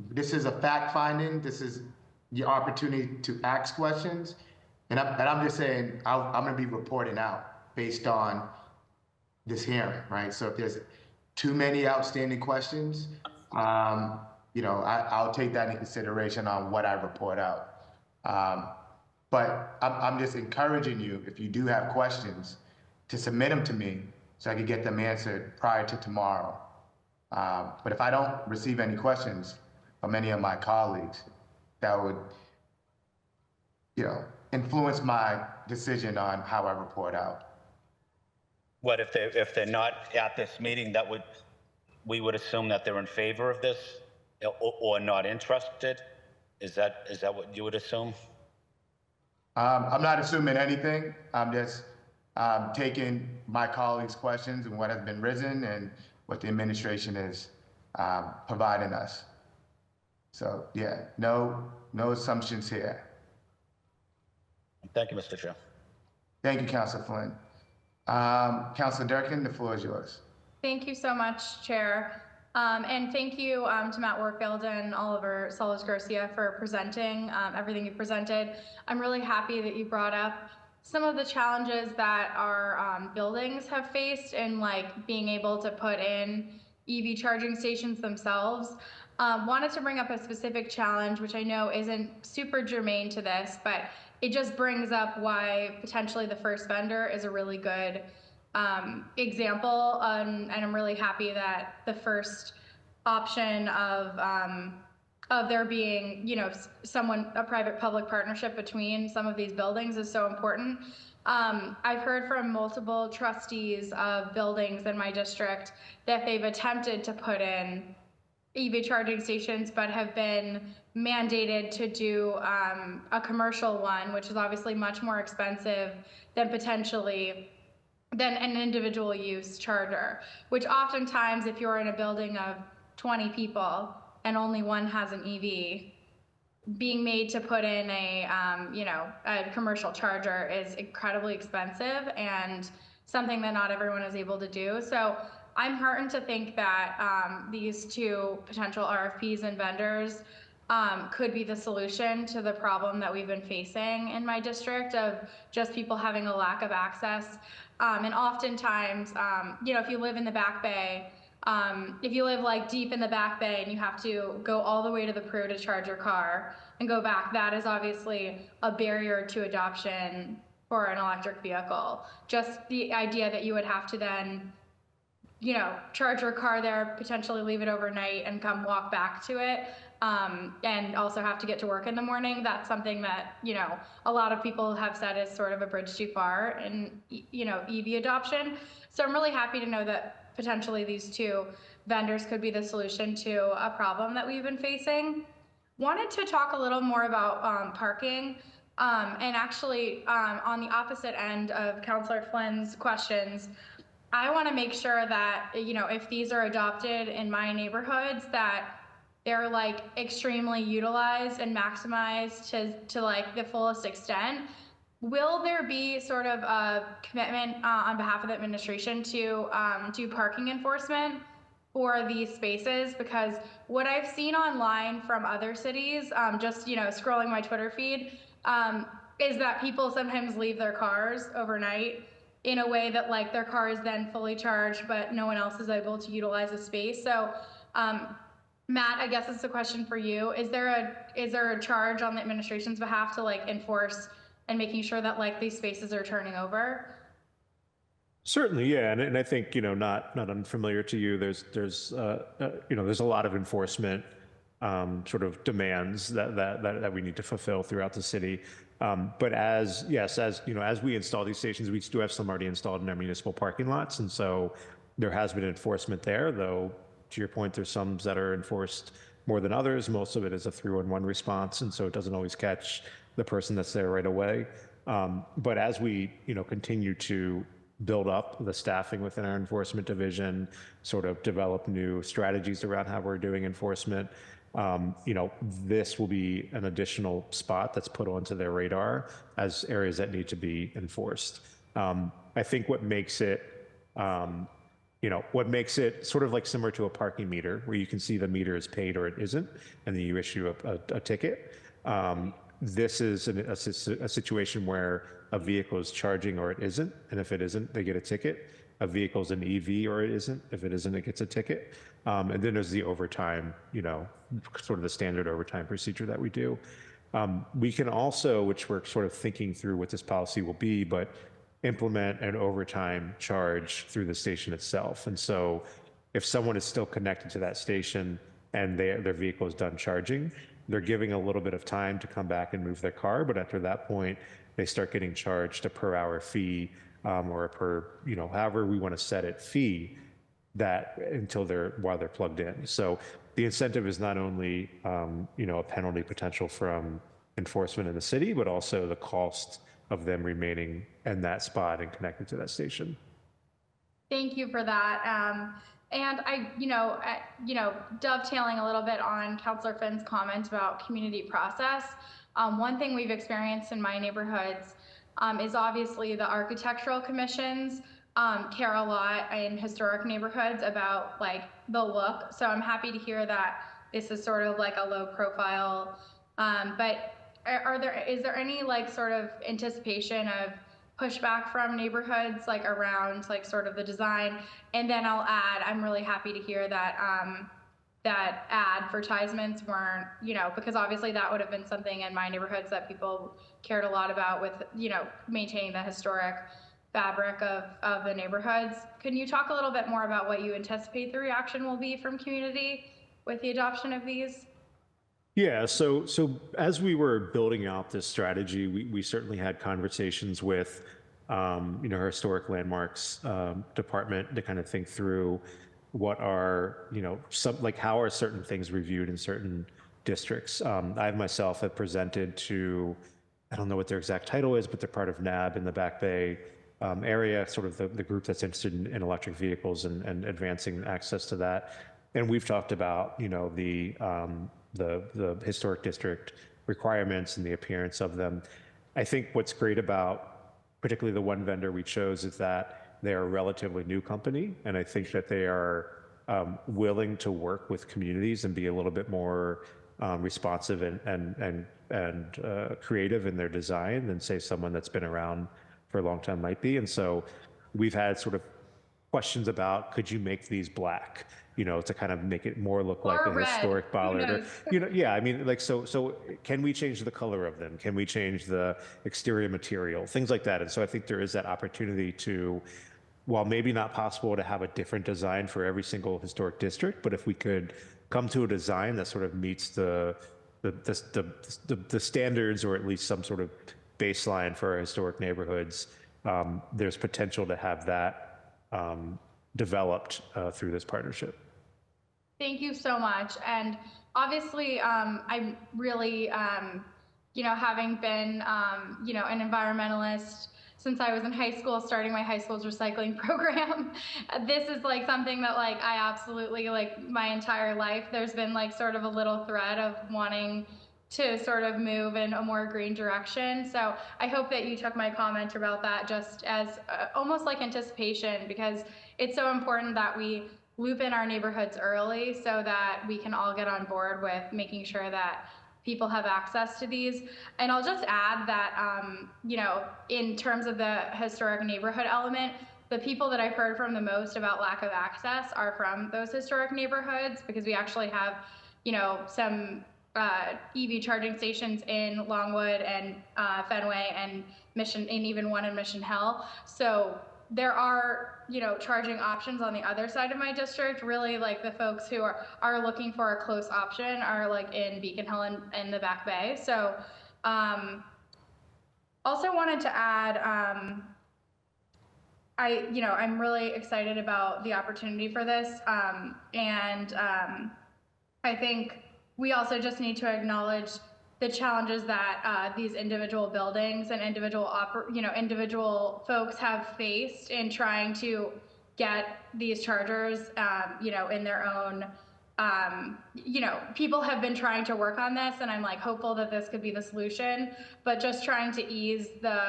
This is a fact finding. This is your opportunity to ask questions, and I'm just saying I'm going to be reporting out based on this hearing, right? So if there's too many outstanding questions, I'll take that into consideration on what I report out. But I'm just encouraging you, if you do have questions, to submit them to me so I can get them answered prior to tomorrow. But if I don't receive any questions from any of my colleagues, that would, influence my decision on how I report out. What if they're not at this meeting? We would assume that they're in favor of this or not interested? Is that what you would assume? I'm not assuming anything. I'm just taking my colleagues' questions and what has been risen and what the administration is providing us. So yeah, no assumptions here. Thank you, Mr. Chair. Thank you, Councilor Flynn. Councilor Durkin, the floor is yours. Thank you so much, Chair. And thank you to Matt Workfield and Oliver Solis Garcia for presenting everything you presented. I'm really happy that you brought up some of the challenges that our buildings have faced in like being able to put in EV charging stations themselves. Wanted to bring up a specific challenge, which I know isn't super germane to this, but it just brings up why potentially the first vendor is a really good example, and I'm really happy that the first option of there being, you know, a private-public partnership between some of these buildings is so important. I've heard from multiple trustees of buildings in my district that they've attempted to put in EV charging stations, but have been mandated to do a commercial one, which is obviously much more expensive than an individual use charger, which oftentimes if you're in a building of 20 people and only one has an EV, being made to put in a commercial charger is incredibly expensive and something that not everyone is able to do. So I'm heartened to think that these two potential RFPs and vendors could be the solution to the problem that we've been facing in my district of just people having a lack of access. And oftentimes, if you live in the Back Bay, if you live like deep in the Back Bay and you have to go all the way to the Peru to charge your car and go back, that is obviously a barrier to adoption for an electric vehicle. Just the idea that you would have to then, charge your car there, potentially leave it overnight and come walk back to it, and also have to get to work in the morning. That's something that, a lot of people have said is sort of a bridge too far in, EV adoption. So I'm really happy to know that potentially these two vendors could be the solution to a problem that we've been facing. Wanted to talk a little more about parking, and actually on the opposite end of Councillor Flynn's questions, I want to make sure that, if these are adopted in my neighborhoods, that they're like extremely utilized and maximized to like the fullest extent. Will there be sort of a commitment on behalf of the administration to do parking enforcement for these spaces? Because what I've seen online from other cities, just, scrolling my Twitter feed, is that people sometimes leave their cars overnight in a way that like their car is then fully charged, but no one else is able to utilize the space. So, Matt, I guess it's a question for you. Is there a charge on the administration's behalf to like enforce and making sure that like these spaces are turning over? Certainly, yeah, and I think not unfamiliar to you. There's a lot of enforcement sort of demands that we need to fulfill throughout the city. But as we install these stations, we do have some already installed in our municipal parking lots, and so there has been enforcement there. Though, to your point, there's some that are enforced more than others. Most of it is a 311 response, and so it doesn't always catch the person that's there right away. But as we continue to build up the staffing within our enforcement division, sort of develop new strategies around how we're doing enforcement, this will be an additional spot that's put onto their radar as areas that need to be enforced. I think what makes it sort of like similar to a parking meter, where you can see the meter is paid or it isn't, and then you issue a ticket. This is a situation where a vehicle is charging or it isn't, and if it isn't, they get a ticket. A vehicle's an EV or it isn't. If it isn't, it gets a ticket. And then there's the overtime, sort of the standard overtime procedure that we do. We can also, which we're sort of thinking through what this policy will be, but implement an overtime charge through the station itself. And so if someone is still connected to that station and their vehicle is done charging, they're giving a little bit of time to come back and move their car. But after that point, they start getting charged a per hour fee, or a per, however we want to set it, fee that while they're plugged in. So the incentive is not only, a penalty potential from enforcement in the city, but also the cost of them remaining in that spot and connected to that station. Thank you for that. And dovetailing a little bit on Councilor Finn's comment about community process, one thing we've experienced in my neighborhoods is obviously the architectural commissions care a lot in historic neighborhoods about like the look. So I'm happy to hear that this is sort of like a low profile, but is there any like sort of anticipation of pushback from neighborhoods like around like sort of the design? And then I'll add, I'm really happy to hear that that advertisements weren't, because obviously that would have been something in my neighborhoods that people cared a lot about with, maintaining the historic fabric of the neighborhoods. Can you talk a little bit more about what you anticipate the reaction will be from community with the adoption of these? Yeah, so as we were building out this strategy, we certainly had conversations with, our historic landmarks department to kind of think through what are, how are certain things reviewed in certain districts. I myself have presented to, I don't know what their exact title is, but they're part of NAB in the Back Bay area, sort of the group that's interested in electric vehicles and advancing access to that. And we've talked about, the historic district requirements and the appearance of them. I think what's great about particularly the one vendor we chose is that they're a relatively new company, and I think that they are willing to work with communities and be a little bit more responsive and creative in their design than say someone that's been around for a long time might be. And so we've had sort of questions about, could you make these black, to kind of make it more look like a historic bollard, or, yeah, I mean, like, so can we change the color of them? Can we change the exterior material, things like that? And so I think there is that opportunity to, while maybe not possible to have a different design for every single historic district, but if we could come to a design that sort of meets the standards, or at least some sort of baseline for our historic neighborhoods, there's potential to have that developed through this partnership. Thank you so much. And obviously, I'm really, having been, an environmentalist since I was in high school, starting my high school's recycling program, this is like something that like I absolutely, like my entire life, there's been like sort of a little thread of wanting to sort of move in a more green direction. So I hope that you took my comment about that just as almost like anticipation, because it's so important that we loop in our neighborhoods early so that we can all get on board with making sure that people have access to these. And I'll just add that, in terms of the historic neighborhood element, the people that I've heard from the most about lack of access are from those historic neighborhoods, because we actually have, some EV charging stations in Longwood and Fenway and Mission, and even one in Mission Hill. So there are, charging options on the other side of my district. Really, like the folks who are looking for a close option are like in Beacon Hill and the Back Bay. So also wanted to add, I'm really excited about the opportunity for this. And I think we also just need to acknowledge the challenges that these individual buildings and individual folks have faced in trying to get these chargers, in their own, people have been trying to work on this, and I'm like hopeful that this could be the solution, but just trying to ease the,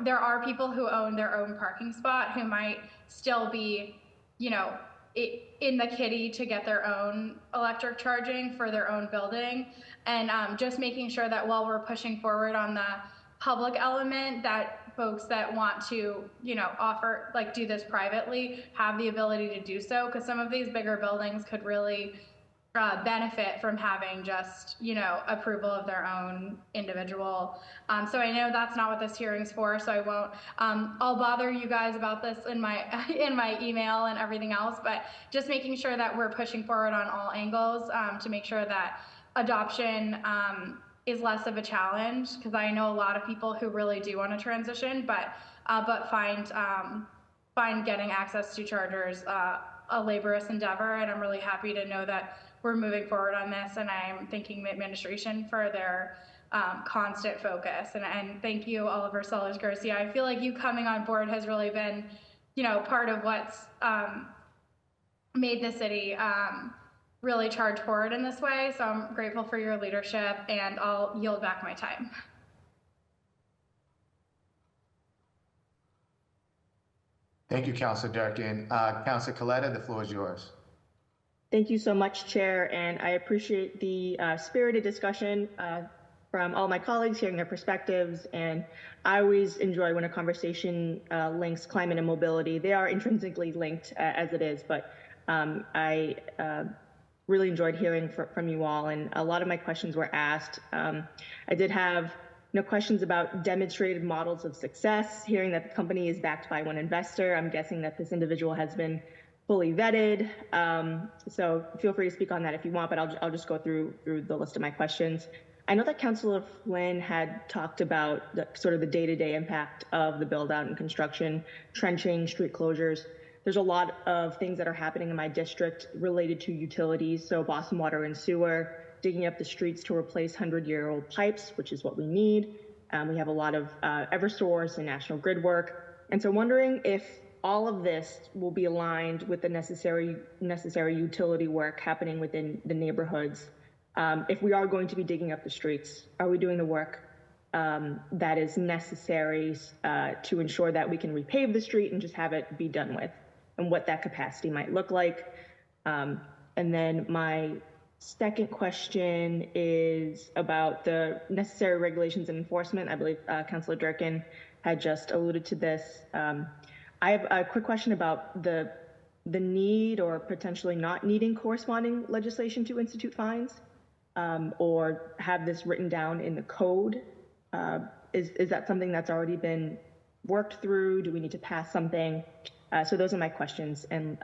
there are people who own their own parking spot who might still be, in the kitty to get their own electric charging for their own building. And just making sure that while we're pushing forward on the public element, that folks that want to, offer, like do this privately, have the ability to do so, because some of these bigger buildings could really benefit from having just, approval of their own individual. So I know that's not what this hearing's for, so I won't, I'll bother you guys about this in my email and everything else, but just making sure that we're pushing forward on all angles to make sure that adoption is less of a challenge, because I know a lot of people who really do want to transition, but find getting access to chargers a laborious endeavor, and I'm really happy to know that we're moving forward on this, and I'm thanking the administration for their constant focus. And thank you, Oliver Sellers Garcia. I feel like you coming on board has really been, part of what's made the city really charge forward in this way. So I'm grateful for your leadership, and I'll yield back my time. Thank you, Councilor Durkin. Councilor Coletta, the floor is yours. Thank you so much, Chair, and I appreciate the spirited discussion from all my colleagues, hearing their perspectives, and I always enjoy when a conversation links climate and mobility. They are intrinsically linked as it is, but I really enjoyed hearing from you all, and a lot of my questions were asked. I did have questions about demonstrated models of success, hearing that the company is backed by one investor. I'm guessing that this individual has been fully vetted. So feel free to speak on that if you want, but I'll just go through the list of my questions. I know that Councilor Flynn had talked about sort of the day-to-day impact of the build-out and construction, trenching, street closures. There's a lot of things that are happening in my district related to utilities, so Boston Water and Sewer, digging up the streets to replace 100-year-old pipes, which is what we need. We have a lot of Eversource and National Grid work. And so wondering if all of this will be aligned with the necessary utility work happening within the neighborhoods. If we are going to be digging up the streets, are we doing the work that is necessary to ensure that we can repave the street and just have it be done with, and what that capacity might look like? And then my second question is about the necessary regulations and enforcement. I believe Councilor Durkin had just alluded to this. I have a quick question about the need or potentially not needing corresponding legislation to institute fines or have this written down in the code. Is that something that's already been worked through? Do we need to pass something? So those are my questions, and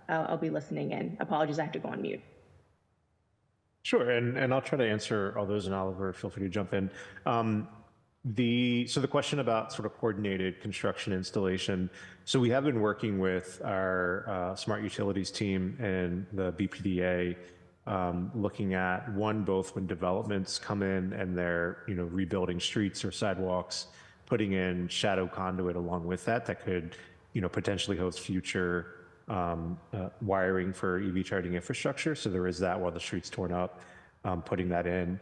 I'll be listening in. Apologies, I have to go on mute. Sure, and I'll try to answer all those, and Oliver, feel free to jump in. So the question about sort of coordinated construction installation. So we have been working with our smart utilities team and the BPDA, looking at both when developments come in and they're rebuilding streets or sidewalks, putting in shadow conduit along with that could potentially host future wiring for EV charging infrastructure. So there is that while the street's torn up, putting that in.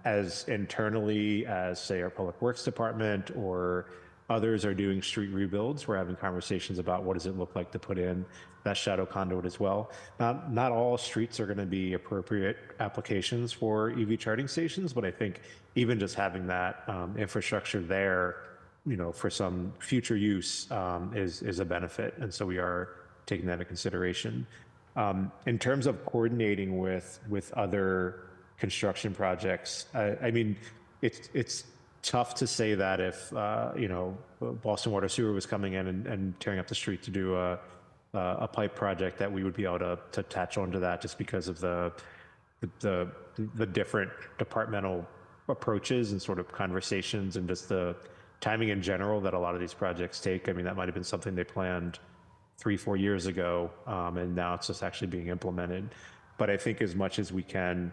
As internally as, say, our Public Works Department or others are doing street rebuilds, we're having conversations about what does it look like to put in that shadow conduit as well. Not all streets are going to be appropriate applications for EV charging stations, but I think even just having that infrastructure there, for some future use is a benefit. And so we are taking that into consideration. In terms of coordinating with other construction projects, I mean, it's tough to say that if Boston Water Sewer was coming in and tearing up the street to do a pipe project, that we would be able to attach onto that, just because of the different departmental approaches and sort of conversations and just the timing in general that a lot of these projects take. I mean, that might have been something they planned 3-4 years ago, and now it's just actually being implemented. But I think as much as we can,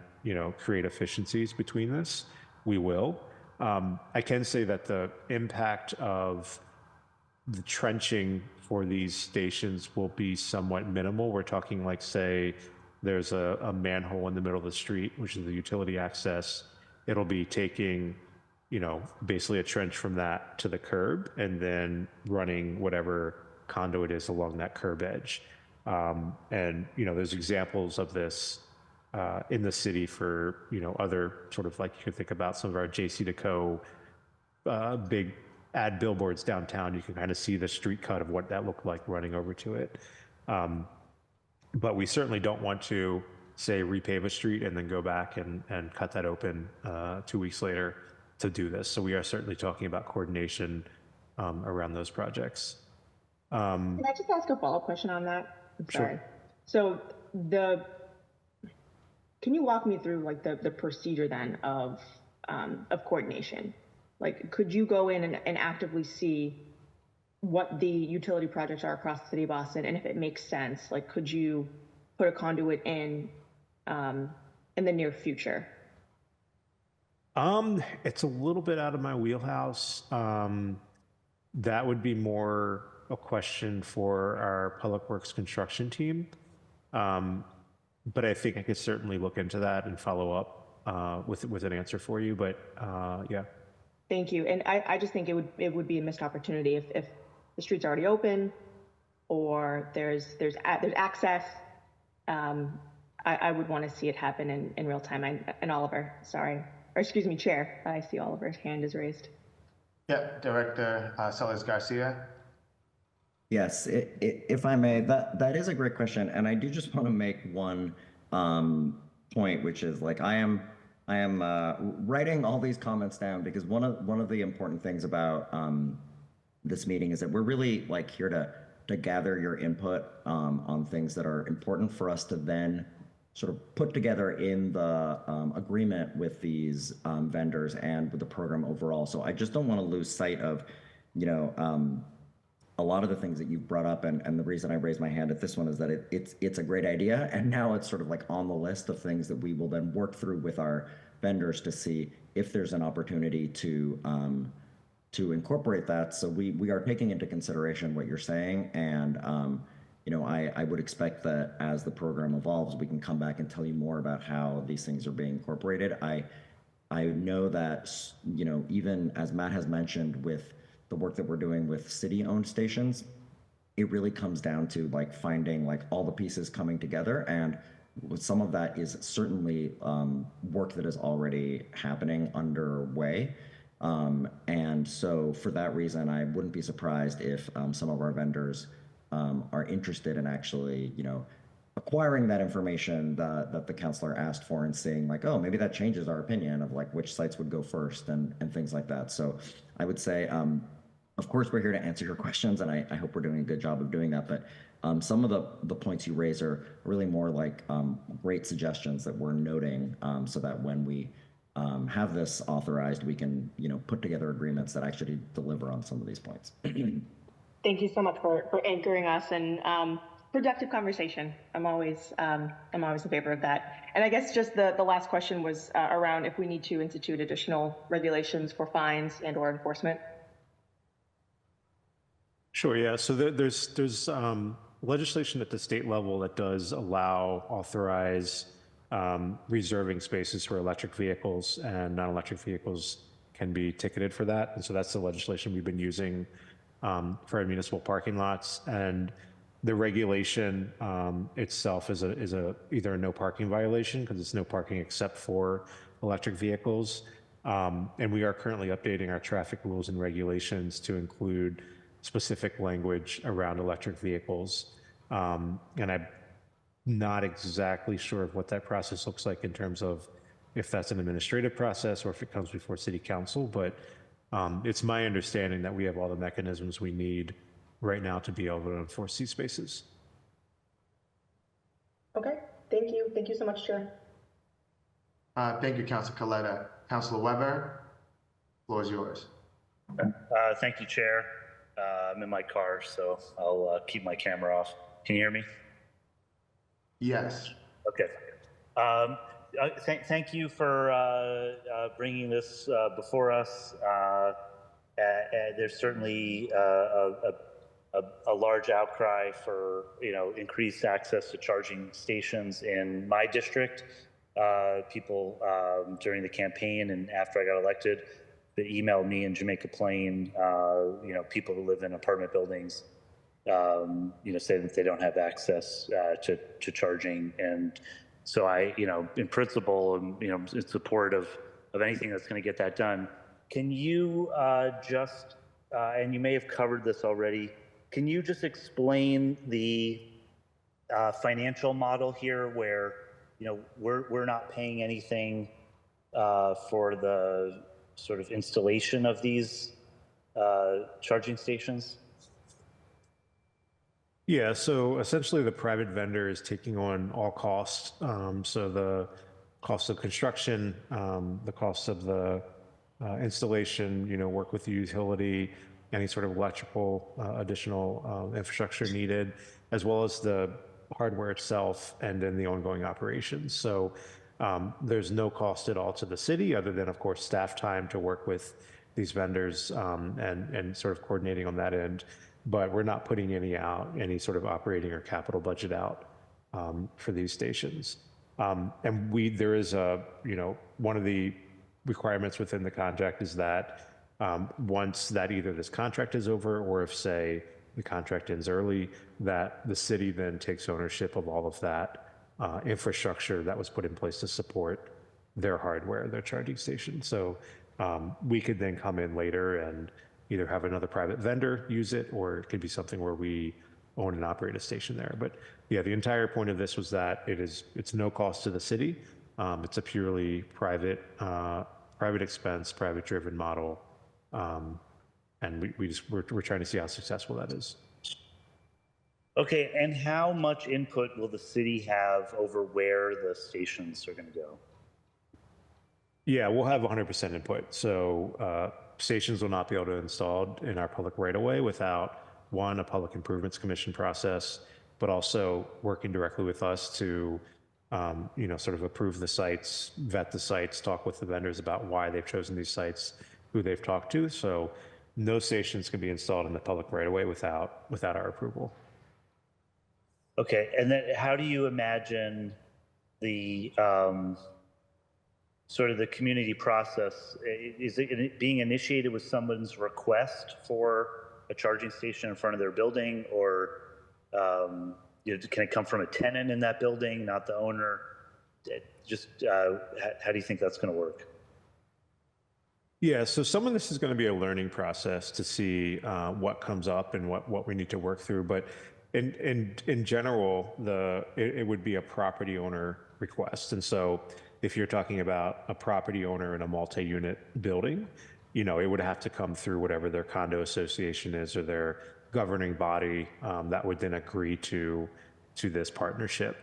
create efficiencies between this, we will. I can say that the impact of the trenching for these stations will be somewhat minimal. We're talking like, say, there's a manhole in the middle of the street, which is the utility access. It'll be taking, basically a trench from that to the curb and then running whatever conduit is along that curb edge. And, there's examples of this in the city for, other sort of, like, you could think about some of our JC2Co big ad billboards downtown. You can kind of see the street cut of what that looked like running over to it. But we certainly don't want to, say, repave a street and then go back and cut that open 2 weeks later to do this. So we are certainly talking about coordination around those projects. Can I just ask a follow-up question on that? I'm sorry. Sure. So can you walk me through like the procedure then of coordination? Like, could you go in and actively see what the utility projects are across the city of Boston, and if it makes sense, like, could you put a conduit in the near future? It's a little bit out of my wheelhouse. That would be more a question for our Public Works construction team. But I think I could certainly look into that and follow up with an answer for you. But yeah. Thank you. And I just think it would be a missed opportunity if the street's already open or there's access. I would want to see it happen in real time. And Oliver, sorry, or excuse me, Chair. I see Oliver's hand is raised. Yeah, Director Sellers Garcia. Yes, if I may, that is a great question, and I do just want to make one point, which is like I am writing all these comments down because one of the important things about this meeting is that we're really like here to gather your input on things that are important for us to then sort of put together in the agreement with these vendors and with the program overall. So I just don't want to lose sight of, you know, a lot of the things that you brought up, and the reason I raised my hand at this one is that it's a great idea, and now it's sort of like on the list of things that we will then work through with our vendors to see if there's an opportunity to incorporate that. So we are taking into consideration what you're saying, and you know, I would expect that as the program evolves, we can come back and tell you more about how these things are being incorporated. I know that, you know, even as Matt has mentioned with the work that we're doing with city-owned stations, it really comes down to like finding like all the pieces coming together, and some of that is certainly work that is already happening underway. And so for that reason, I wouldn't be surprised if some of our vendors are interested in actually, you know, acquiring that information that the counselor asked for and seeing like, oh, maybe that changes our opinion of like which sites would go first and things like that. So I would say, of course, we're here to answer your questions, and I hope we're doing a good job of doing that. But some of the points you raise are really more like great suggestions that we're noting, so that when we have this authorized, we can, you know, put together agreements that actually deliver on some of these points. Thank you so much for anchoring us and productive conversation. I'm always in favor of that. And I guess just the last question was around if we need to institute additional regulations for fines and/or enforcement. Sure, yeah. So there's legislation at the state level that does allow, authorize reserving spaces for electric vehicles, and non-electric vehicles can be ticketed for that. And so that's the legislation we've been using for our municipal parking lots. And the regulation itself is either a no parking violation because it's no parking except for electric vehicles. And we are currently updating our traffic rules and regulations to include specific language around electric vehicles. And I'm not exactly sure of what that process looks like in terms of if that's an administrative process or if it comes before city council, but it's my understanding that we have all the mechanisms we need right now to be able to enforce these spaces. Okay, thank you. Thank you so much, Chair. Thank you, Councilor Coletta. Councilor Weber, floor is yours. Thank you, Chair. I'm in my car, so I'll keep my camera off. Can you hear me? Yes. Okay. Thank you for bringing this before us. There's certainly a large outcry for, you know, increased access to charging stations in my district. People during the campaign and after I got elected, that emailed me in Jamaica Plain, you know, people who live in apartment buildings, you know, say that they don't have access to charging. And so I, you know, in principle, am, you know, in support of anything that's going to get that done. Can you just, and you may have covered this already, can you just explain the financial model here where, you know, we're not paying anything for the sort of installation of these charging stations? Yeah, so essentially the private vendor is taking on all costs. So the cost of construction, the cost of the installation, you know, work with the utility, any sort of electrical additional infrastructure needed, as well as the hardware itself and then the ongoing operations. So there's no cost at all to the city other than, of course, staff time to work with these vendors and sort of coordinating on that end. But we're not putting any sort of operating or capital budget out for these stations. And there is one of the requirements within the contract is that once that either this contract is over or if, say, the contract ends early, that the city then takes ownership of all of that infrastructure that was put in place to support their hardware, their charging station. So we could then come in later and either have another private vendor use it, or it could be something where we own and operate a station there. But yeah, the entire point of this was that it's no cost to the city. It's a purely private expense, private driven model. And we're trying to see how successful that is. Okay, and how much input will the city have over where the stations are going to go? Yeah, we'll have 100% input. So stations will not be able to install in our public right of way without, one, a Public Improvements Commission process, but also working directly with us to, sort of approve the sites, vet the sites, talk with the vendors about why they've chosen these sites, who they've talked to. So no stations can be installed in the public right of way without our approval. Okay, and then how do you imagine the sort of the community process? Is it being initiated with someone's request for a charging station in front of their building, or can it come from a tenant in that building, not the owner? Just how do you think that's going to work? Yeah, so some of this is going to be a learning process to see what comes up and what we need to work through. But in general, it would be a property owner request. And so if you're talking about a property owner in a multi-unit building, it would have to come through whatever their condo association is or their governing body that would then agree to this partnership.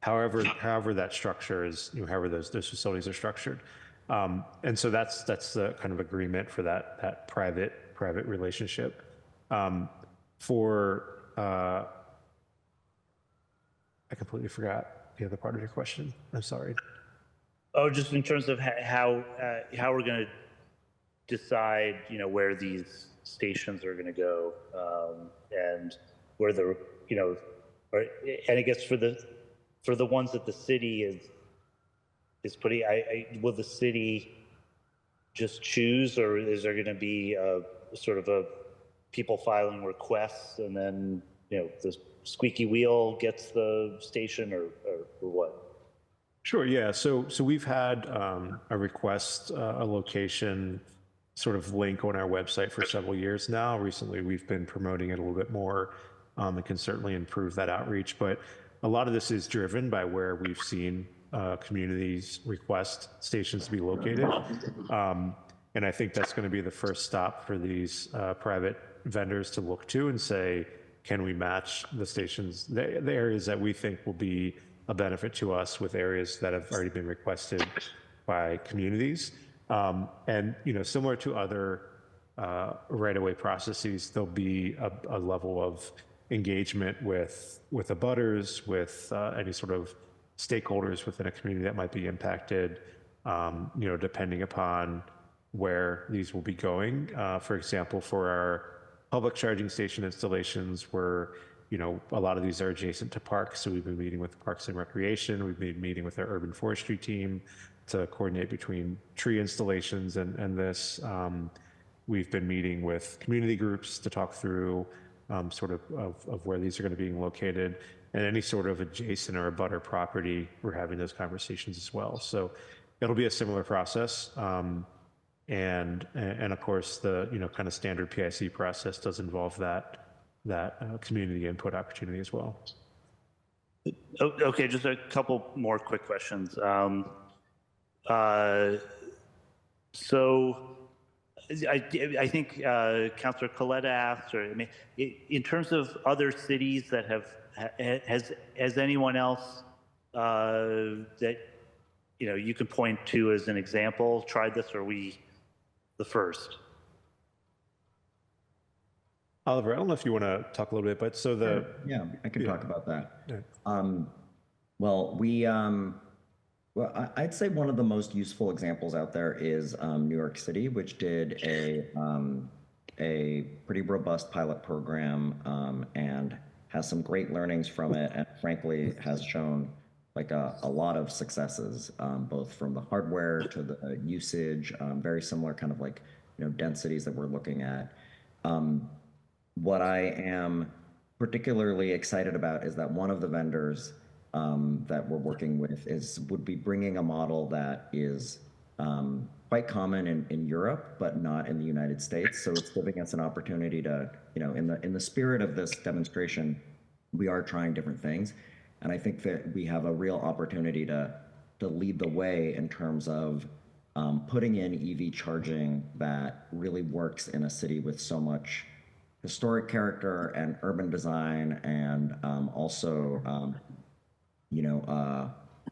However that structure is, however those facilities are structured. And so that's the kind of agreement for that private relationship. I completely forgot the other part of your question. I'm sorry. Oh, just in terms of how we're going to decide, where these stations are going to go, and where and I guess for the ones that the city is putting, will the city just choose, or is there going to be sort of a people filing requests and then the squeaky wheel gets the station, or what? Sure. Yeah. So we've had a request, a location sort of link on our website for several years now. Recently, we've been promoting it a little bit more and can certainly improve that outreach. But a lot of this is driven by where we've seen communities request stations to be located. And I think that's going to be the first stop for these private vendors to look to and say, can we match the stations, the areas that we think will be a benefit to us with areas that have already been requested by communities. And, similar to other right-of-way processes, there'll be a level of engagement with abutters, with any sort of stakeholders within a community that might be impacted, depending upon where these will be going. For example, for our public charging station installations, where a lot of these are adjacent to parks, so we've been meeting with Parks and Recreation. We've been meeting with our urban forestry team to coordinate between tree installations and this. We've been meeting with community groups to talk through sort of where these are going to be located, and any sort of adjacent or abutter property, we're having those conversations as well. So it'll be a similar process. And of course, the kind of standard PIC process does involve that community input opportunity as well. Okay, just a couple more quick questions. So I think Councilor Coletta asked, in terms of other cities that has anyone else that you could point to as an example tried this, or are we the first? Oliver, I don't know if you want to talk a little bit, but so the Yeah, I can talk about that. Yeah. Well, I'd say one of the most useful examples out there is New York City, which did a pretty robust pilot program and has some great learnings from it, and frankly has shown like a lot of successes, both from the hardware to the usage, very similar kind of like densities that we're looking at. What I am particularly excited about is that one of the vendors that we're working with would be bringing a model that is quite common in Europe, but not in the United States. So it's giving us an opportunity to, in the spirit of this demonstration, we are trying different things, and I think that we have a real opportunity to lead the way in terms of putting in EV charging that really works in a city with so much historic character and urban design, and also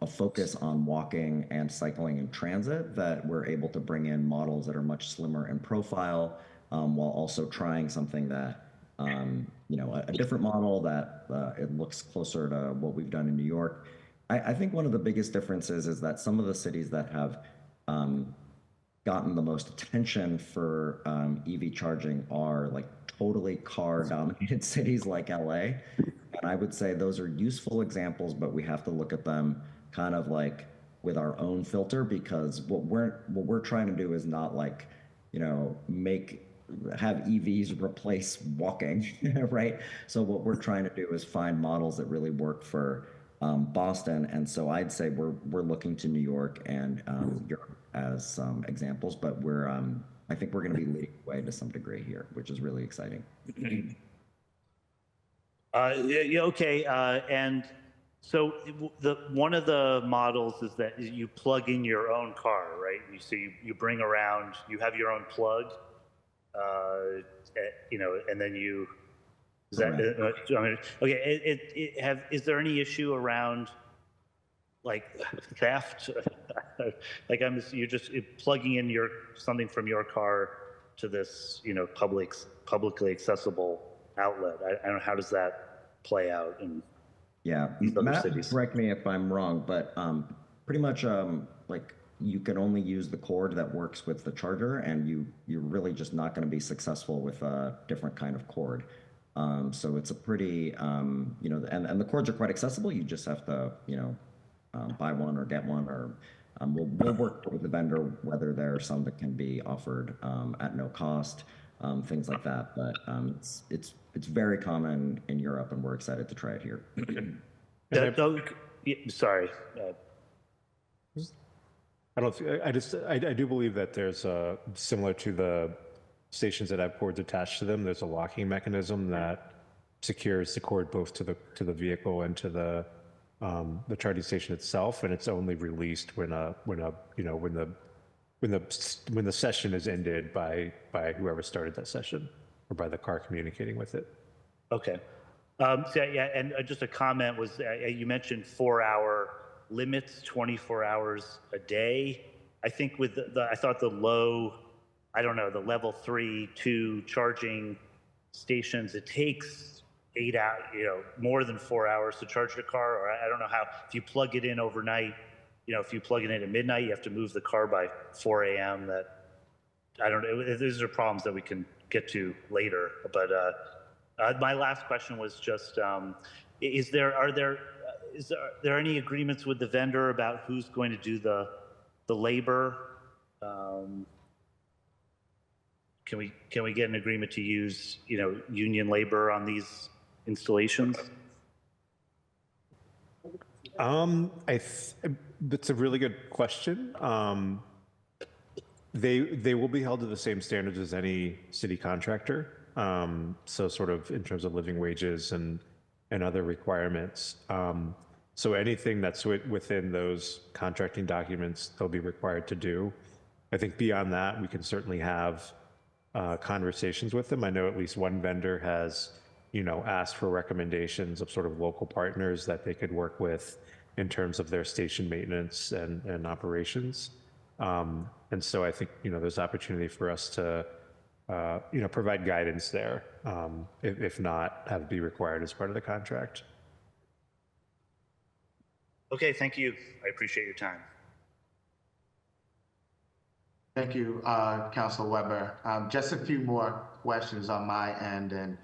a focus on walking and cycling and transit, that we're able to bring in models that are much slimmer in profile, while also trying something that, a different model that it looks closer to what we've done in New York. I think one of the biggest differences is that some of the cities that have gotten the most attention for EV charging are like totally car dominated cities like LA. And I would say those are useful examples, but we have to look at them kind of like with our own filter, because what we're trying to do is not like, have EVs replace walking, right? So what we're trying to do is find models that really work for Boston. And so I'd say we're looking to New York and Europe as some examples, but I think we're going to be leading the way to some degree here, which is really exciting. Yeah, okay. And so one of the models is that you plug in your own car, right? So you bring around, you have your own plug, and then you. Is that okay? Is there any issue around like theft? Like you're just plugging in something from your car to this publicly accessible outlet. I don't know, how does that play out in these other Matt, cities? correct me if I'm wrong, but pretty much like you can only use the cord that works with the charger, and you're really just not going to be successful with a different kind of cord. So it's a pretty and the cords are quite accessible. You just have to buy one or get one, or we'll work with the vendor whether there are some that can be offered at no cost, things like that. But it's very common in Europe, and we're excited to try it here. Sorry. I do believe that there's similar to the stations that have cords attached to them, there's a locking mechanism that secures the cord both to the vehicle and to the charging station itself, and it's only released when the session is ended by whoever started that session, or by the car communicating with it. Okay. So yeah, and just a comment was you mentioned 4-hour limits, 24 hours a day. I think with I thought the low, the level 3, 2 charging stations, it takes 8 hours, more than 4 hours to charge your car. Or I don't know how, if you plug it in overnight, if you plug it in at midnight, you have to move the car by 4 a.m. I don't know. These are problems that we can get to later. But my last question was just, are there any agreements with the vendor about who's going to do the labor? Can we get an agreement to use union labor on these installations? That's a really good question. They will be held to the same standards as any city contractor. So sort of in terms of living wages and other requirements. So anything that's within those contracting documents, they'll be required to do. I think beyond that, we can certainly have conversations with them. I know at least one vendor has, asked for recommendations of sort of local partners that they could work with in terms of their station maintenance and operations. And so I think, there's opportunity for us to provide guidance there. If not, have it be required as part of the contract. Okay, thank you. I appreciate your time. Thank you, Councilor Weber. Just a few more questions on my end, and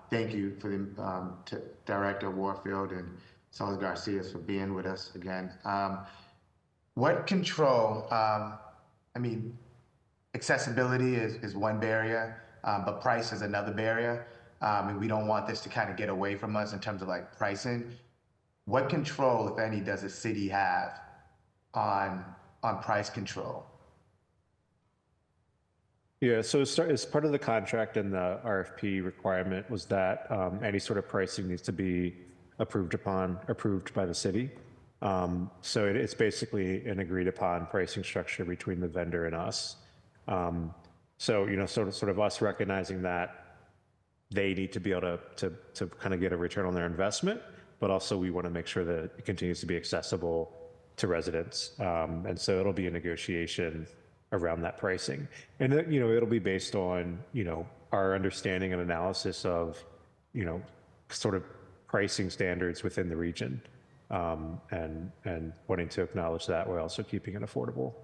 thank you for the to Director Warfield and Salas Garcia for being with us again. What control? Accessibility is one barrier, but price is another barrier, and we don't want this to kind of get away from us in terms of like pricing. What control, if any, does a city have on price control? Yeah, so as part of the contract and the RFP requirement was that any sort of pricing needs to be approved by the city. So it's basically an agreed upon pricing structure between the vendor and us. So, sort of us recognizing that they need to be able to kind of get a return on their investment, but also we want to make sure that it continues to be accessible to residents. And so it'll be a negotiation around that pricing. And, it'll be based on, our understanding and analysis of, sort of pricing standards within the region, and wanting to acknowledge that while also keeping it affordable.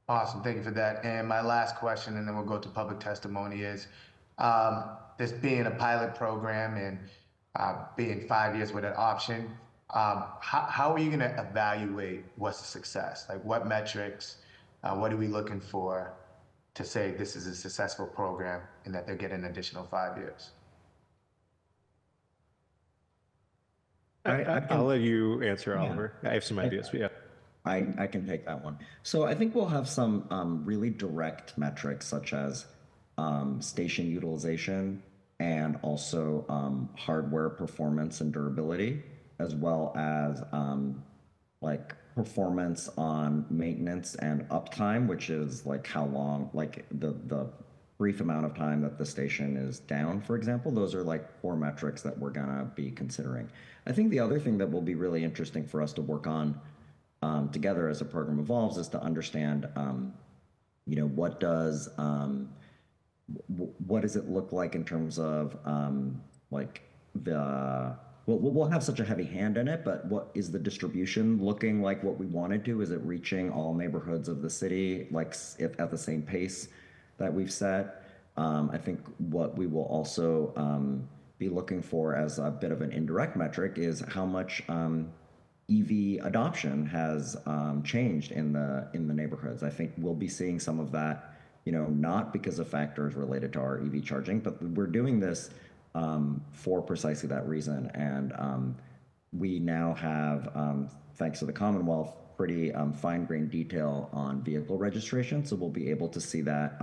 Awesome, thank you for that. And my last question, and then we'll go to public testimony, is this being a pilot program and being 5 years with an option, how are you going to evaluate what's a success? Like what metrics, what are we looking for to say this is a successful program and that they're getting an additional 5 years? I'll let you answer, Oliver. I have some ideas, but yeah. I can take that one. So I think we'll have some really direct metrics such as station utilization and also hardware performance and durability, as well as like performance on maintenance and uptime, which is like how long, like the brief amount of time that the station is down, for example. Those are like core metrics that we're gonna be considering. I think the other thing that will be really interesting for us to work on together as the program evolves is to understand, what does it look like in terms of like we'll have such a heavy hand in it, but what is the distribution looking like? What we want to do, is it reaching all neighborhoods of the city, like if at the same pace that we've set? I think what we will also be looking for as a bit of an indirect metric is how much EV adoption has changed in the neighborhoods. I think we'll be seeing some of that, not because of factors related to our EV charging, but we're doing this for precisely that reason. And we now have, thanks to the Commonwealth, pretty fine-grained detail on vehicle registration. So we'll be able to see that,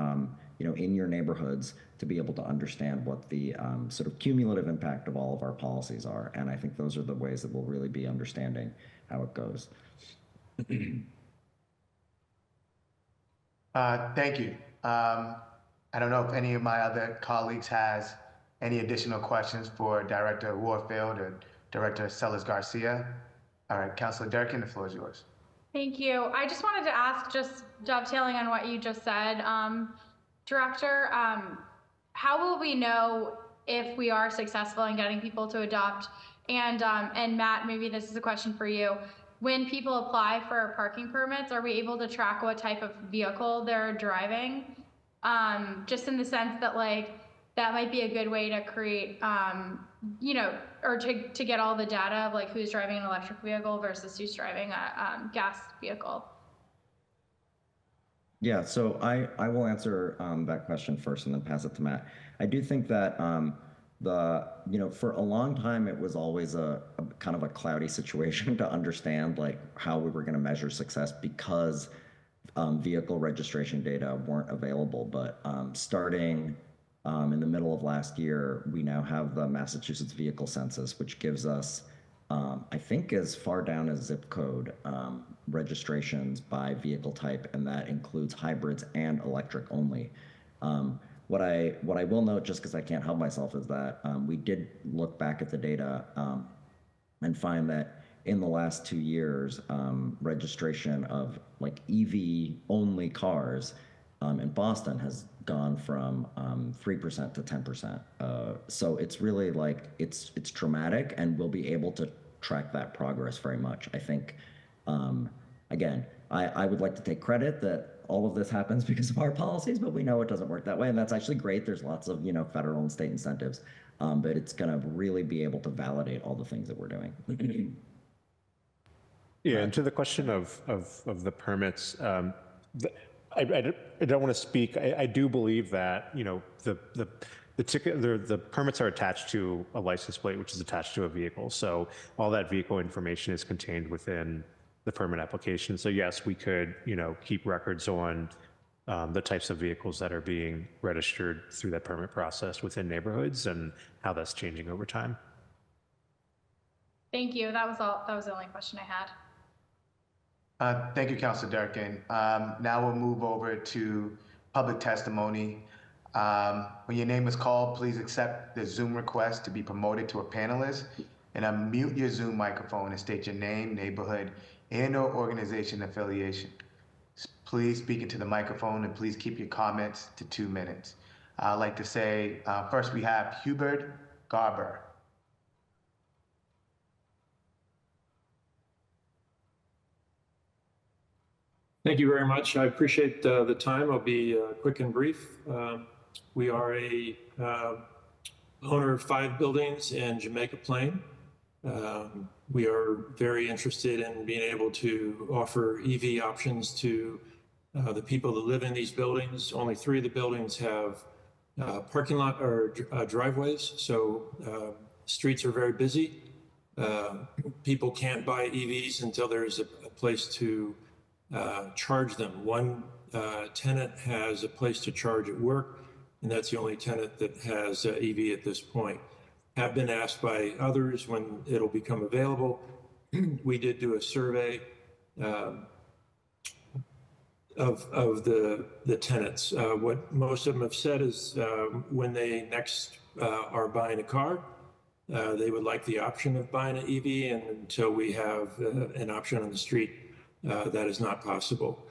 in your neighborhoods, to be able to understand what the sort of cumulative impact of all of our policies are. And I think those are the ways that we'll really be understanding how it goes. Thank you. I don't know if any of my other colleagues has any additional questions for Director Warfield or Director Salas Garcia. All right, Councilor Durkin, the floor is yours. Thank you. I just wanted to ask, just dovetailing on what you just said, Director, how will we know if we are successful in getting people to adopt? And Matt, maybe this is a question for you. When people apply for parking permits, are we able to track what type of vehicle they're driving? Just in the sense that that might be a good way to create, or to get all the data of who's driving an electric vehicle versus who's driving a gas vehicle. Yeah, so I will answer that question first and then pass it to Matt. I do think that for a long time it was always a kind of a cloudy situation to understand how we were going to measure success because vehicle registration data weren't available. But starting in the middle of last year, we now have the Massachusetts Vehicle Census, which gives us, I think, as far down as zip code registrations by vehicle type, and that includes hybrids and electric only. What I will note, just because I can't help myself, is that we did look back at the data and find that in the last 2 years, registration of like EV only cars in Boston has gone from 3% to 10%. So it's really like it's dramatic, and we'll be able to track that progress very much. I think, again, I would like to take credit that all of this happens because of our policies, but we know it doesn't work that way, and that's actually great. There's lots of federal and state incentives, but it's going to really be able to validate all the things that we're doing. Yeah, and to the question of the permits, I don't want to speak. I do believe that the permits are attached to a license plate, which is attached to a vehicle. So all that vehicle information is contained within the permit application. So yes, we could keep records on the types of vehicles that are being registered through that permit process within neighborhoods and how that's changing over time. Thank you. That was all. That was the only question I had. Thank you, Councilor Durkin. Now we'll move over to public testimony. When your name is called, please accept the Zoom request to be promoted to a panelist, and unmute your Zoom microphone and state your name, neighborhood, and/or organization affiliation. Please speak into the microphone, and please keep your comments to 2 minutes. I'd like to say, first we have Hubert Garber. Thank you very much. I appreciate the time. I'll be quick and brief. We are a owner of 5 buildings in Jamaica Plain. We are very interested in being able to offer EV options to the people that live in these buildings. Only 3 of the buildings have parking lot or driveways, so streets are very busy. People can't buy EVs until there's a place to charge them. One tenant has a place to charge at work, and that's the only tenant that has EV at this point. Have been asked by others when it'll become available. We did do a survey of the tenants. What most of them have said is when they next are buying a car, they would like the option of buying an EV, and until we have an option on the street, that is not possible.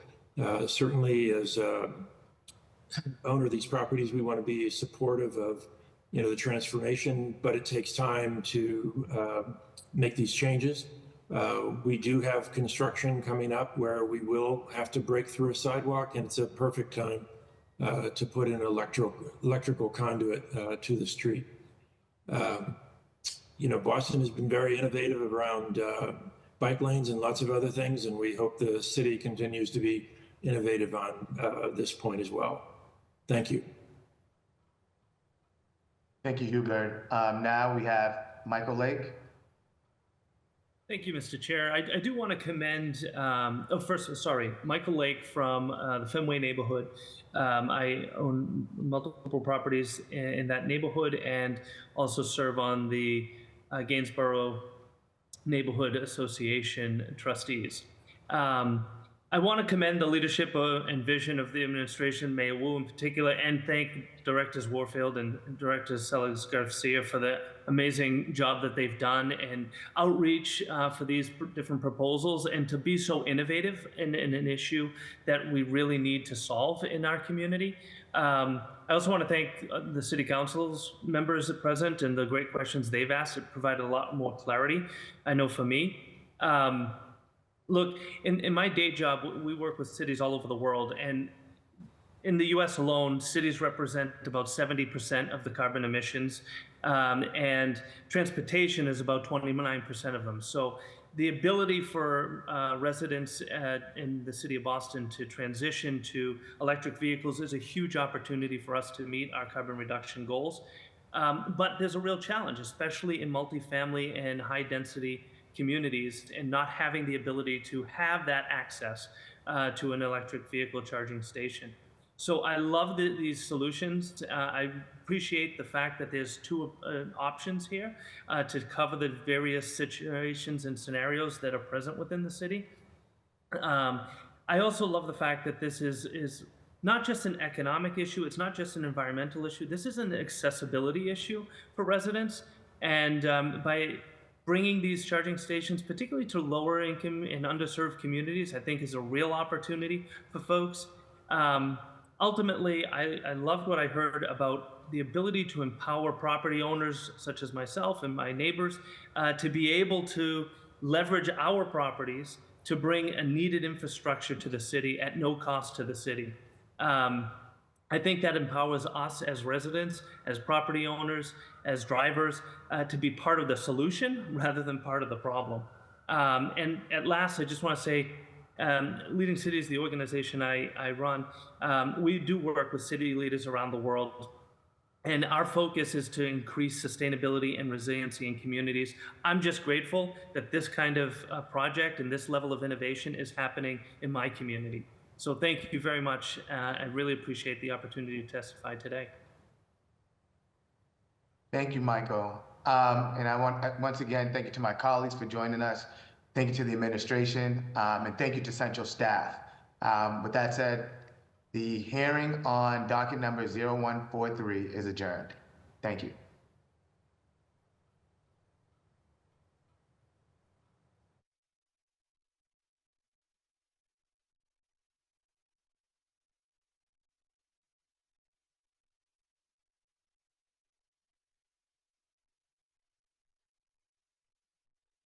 Certainly, as owner of these properties, we want to be supportive of the transformation, but it takes time to make these changes. We do have construction coming up where we will have to break through a sidewalk, and it's a perfect time to put in electrical conduit to the street. Boston has been very innovative around bike lanes and lots of other things, and we hope the city continues to be innovative on this point as well. Thank you. Thank you, Hubert. Now we have Michael Lake. Thank you, Mr. Chair. I do want to commend, Michael Lake from the Fenway neighborhood. I own multiple properties in that neighborhood and also serve on the Gainsborough Neighborhood Association trustees. I want to commend the leadership and vision of the administration, Mayor Wu in particular, and thank Directors Warfield and Director Sellers Garcia for the amazing job that they've done and outreach for these different proposals, and to be so innovative in an issue that we really need to solve in our community. I also want to thank the City Council's members at present and the great questions they've asked. It provided a lot more clarity, I know, for me. Look, in my day job, we work with cities all over the world, and in the US alone, cities represent about 70% of the carbon emissions, and transportation is about 29% of them. So the ability for residents in the city of Boston to transition to electric vehicles is a huge opportunity for us to meet our carbon reduction goals. But there's a real challenge, especially in multifamily and high density communities, and not having the ability to have that access to an electric vehicle charging station. So I love these solutions. I appreciate the fact that there's 2 options here to cover the various situations and scenarios that are present within the city. I also love the fact that this is not just an economic issue, it's not just an environmental issue, this is an accessibility issue for residents. And by bringing these charging stations, particularly to lower income and underserved communities, I think is a real opportunity for folks. Ultimately, I loved what I heard about the ability to empower property owners such as myself and my neighbors to be able to leverage our properties to bring a needed infrastructure to the city at no cost to the city. I think that empowers us as residents, as property owners, as drivers, to be part of the solution rather than part of the problem. And at last, I just want to say, Leading Cities, the organization I run, we do work with city leaders around the world. And our focus is to increase sustainability and resiliency in communities. I'm just grateful that this kind of project and this level of innovation is happening in my community. So thank you very much. I really appreciate the opportunity to testify today. Thank you, Michael. And I want, once again, thank you to my colleagues for joining us. Thank you to the administration, and thank you to central staff. With that said, the hearing on docket number 0143 is adjourned. Thank you.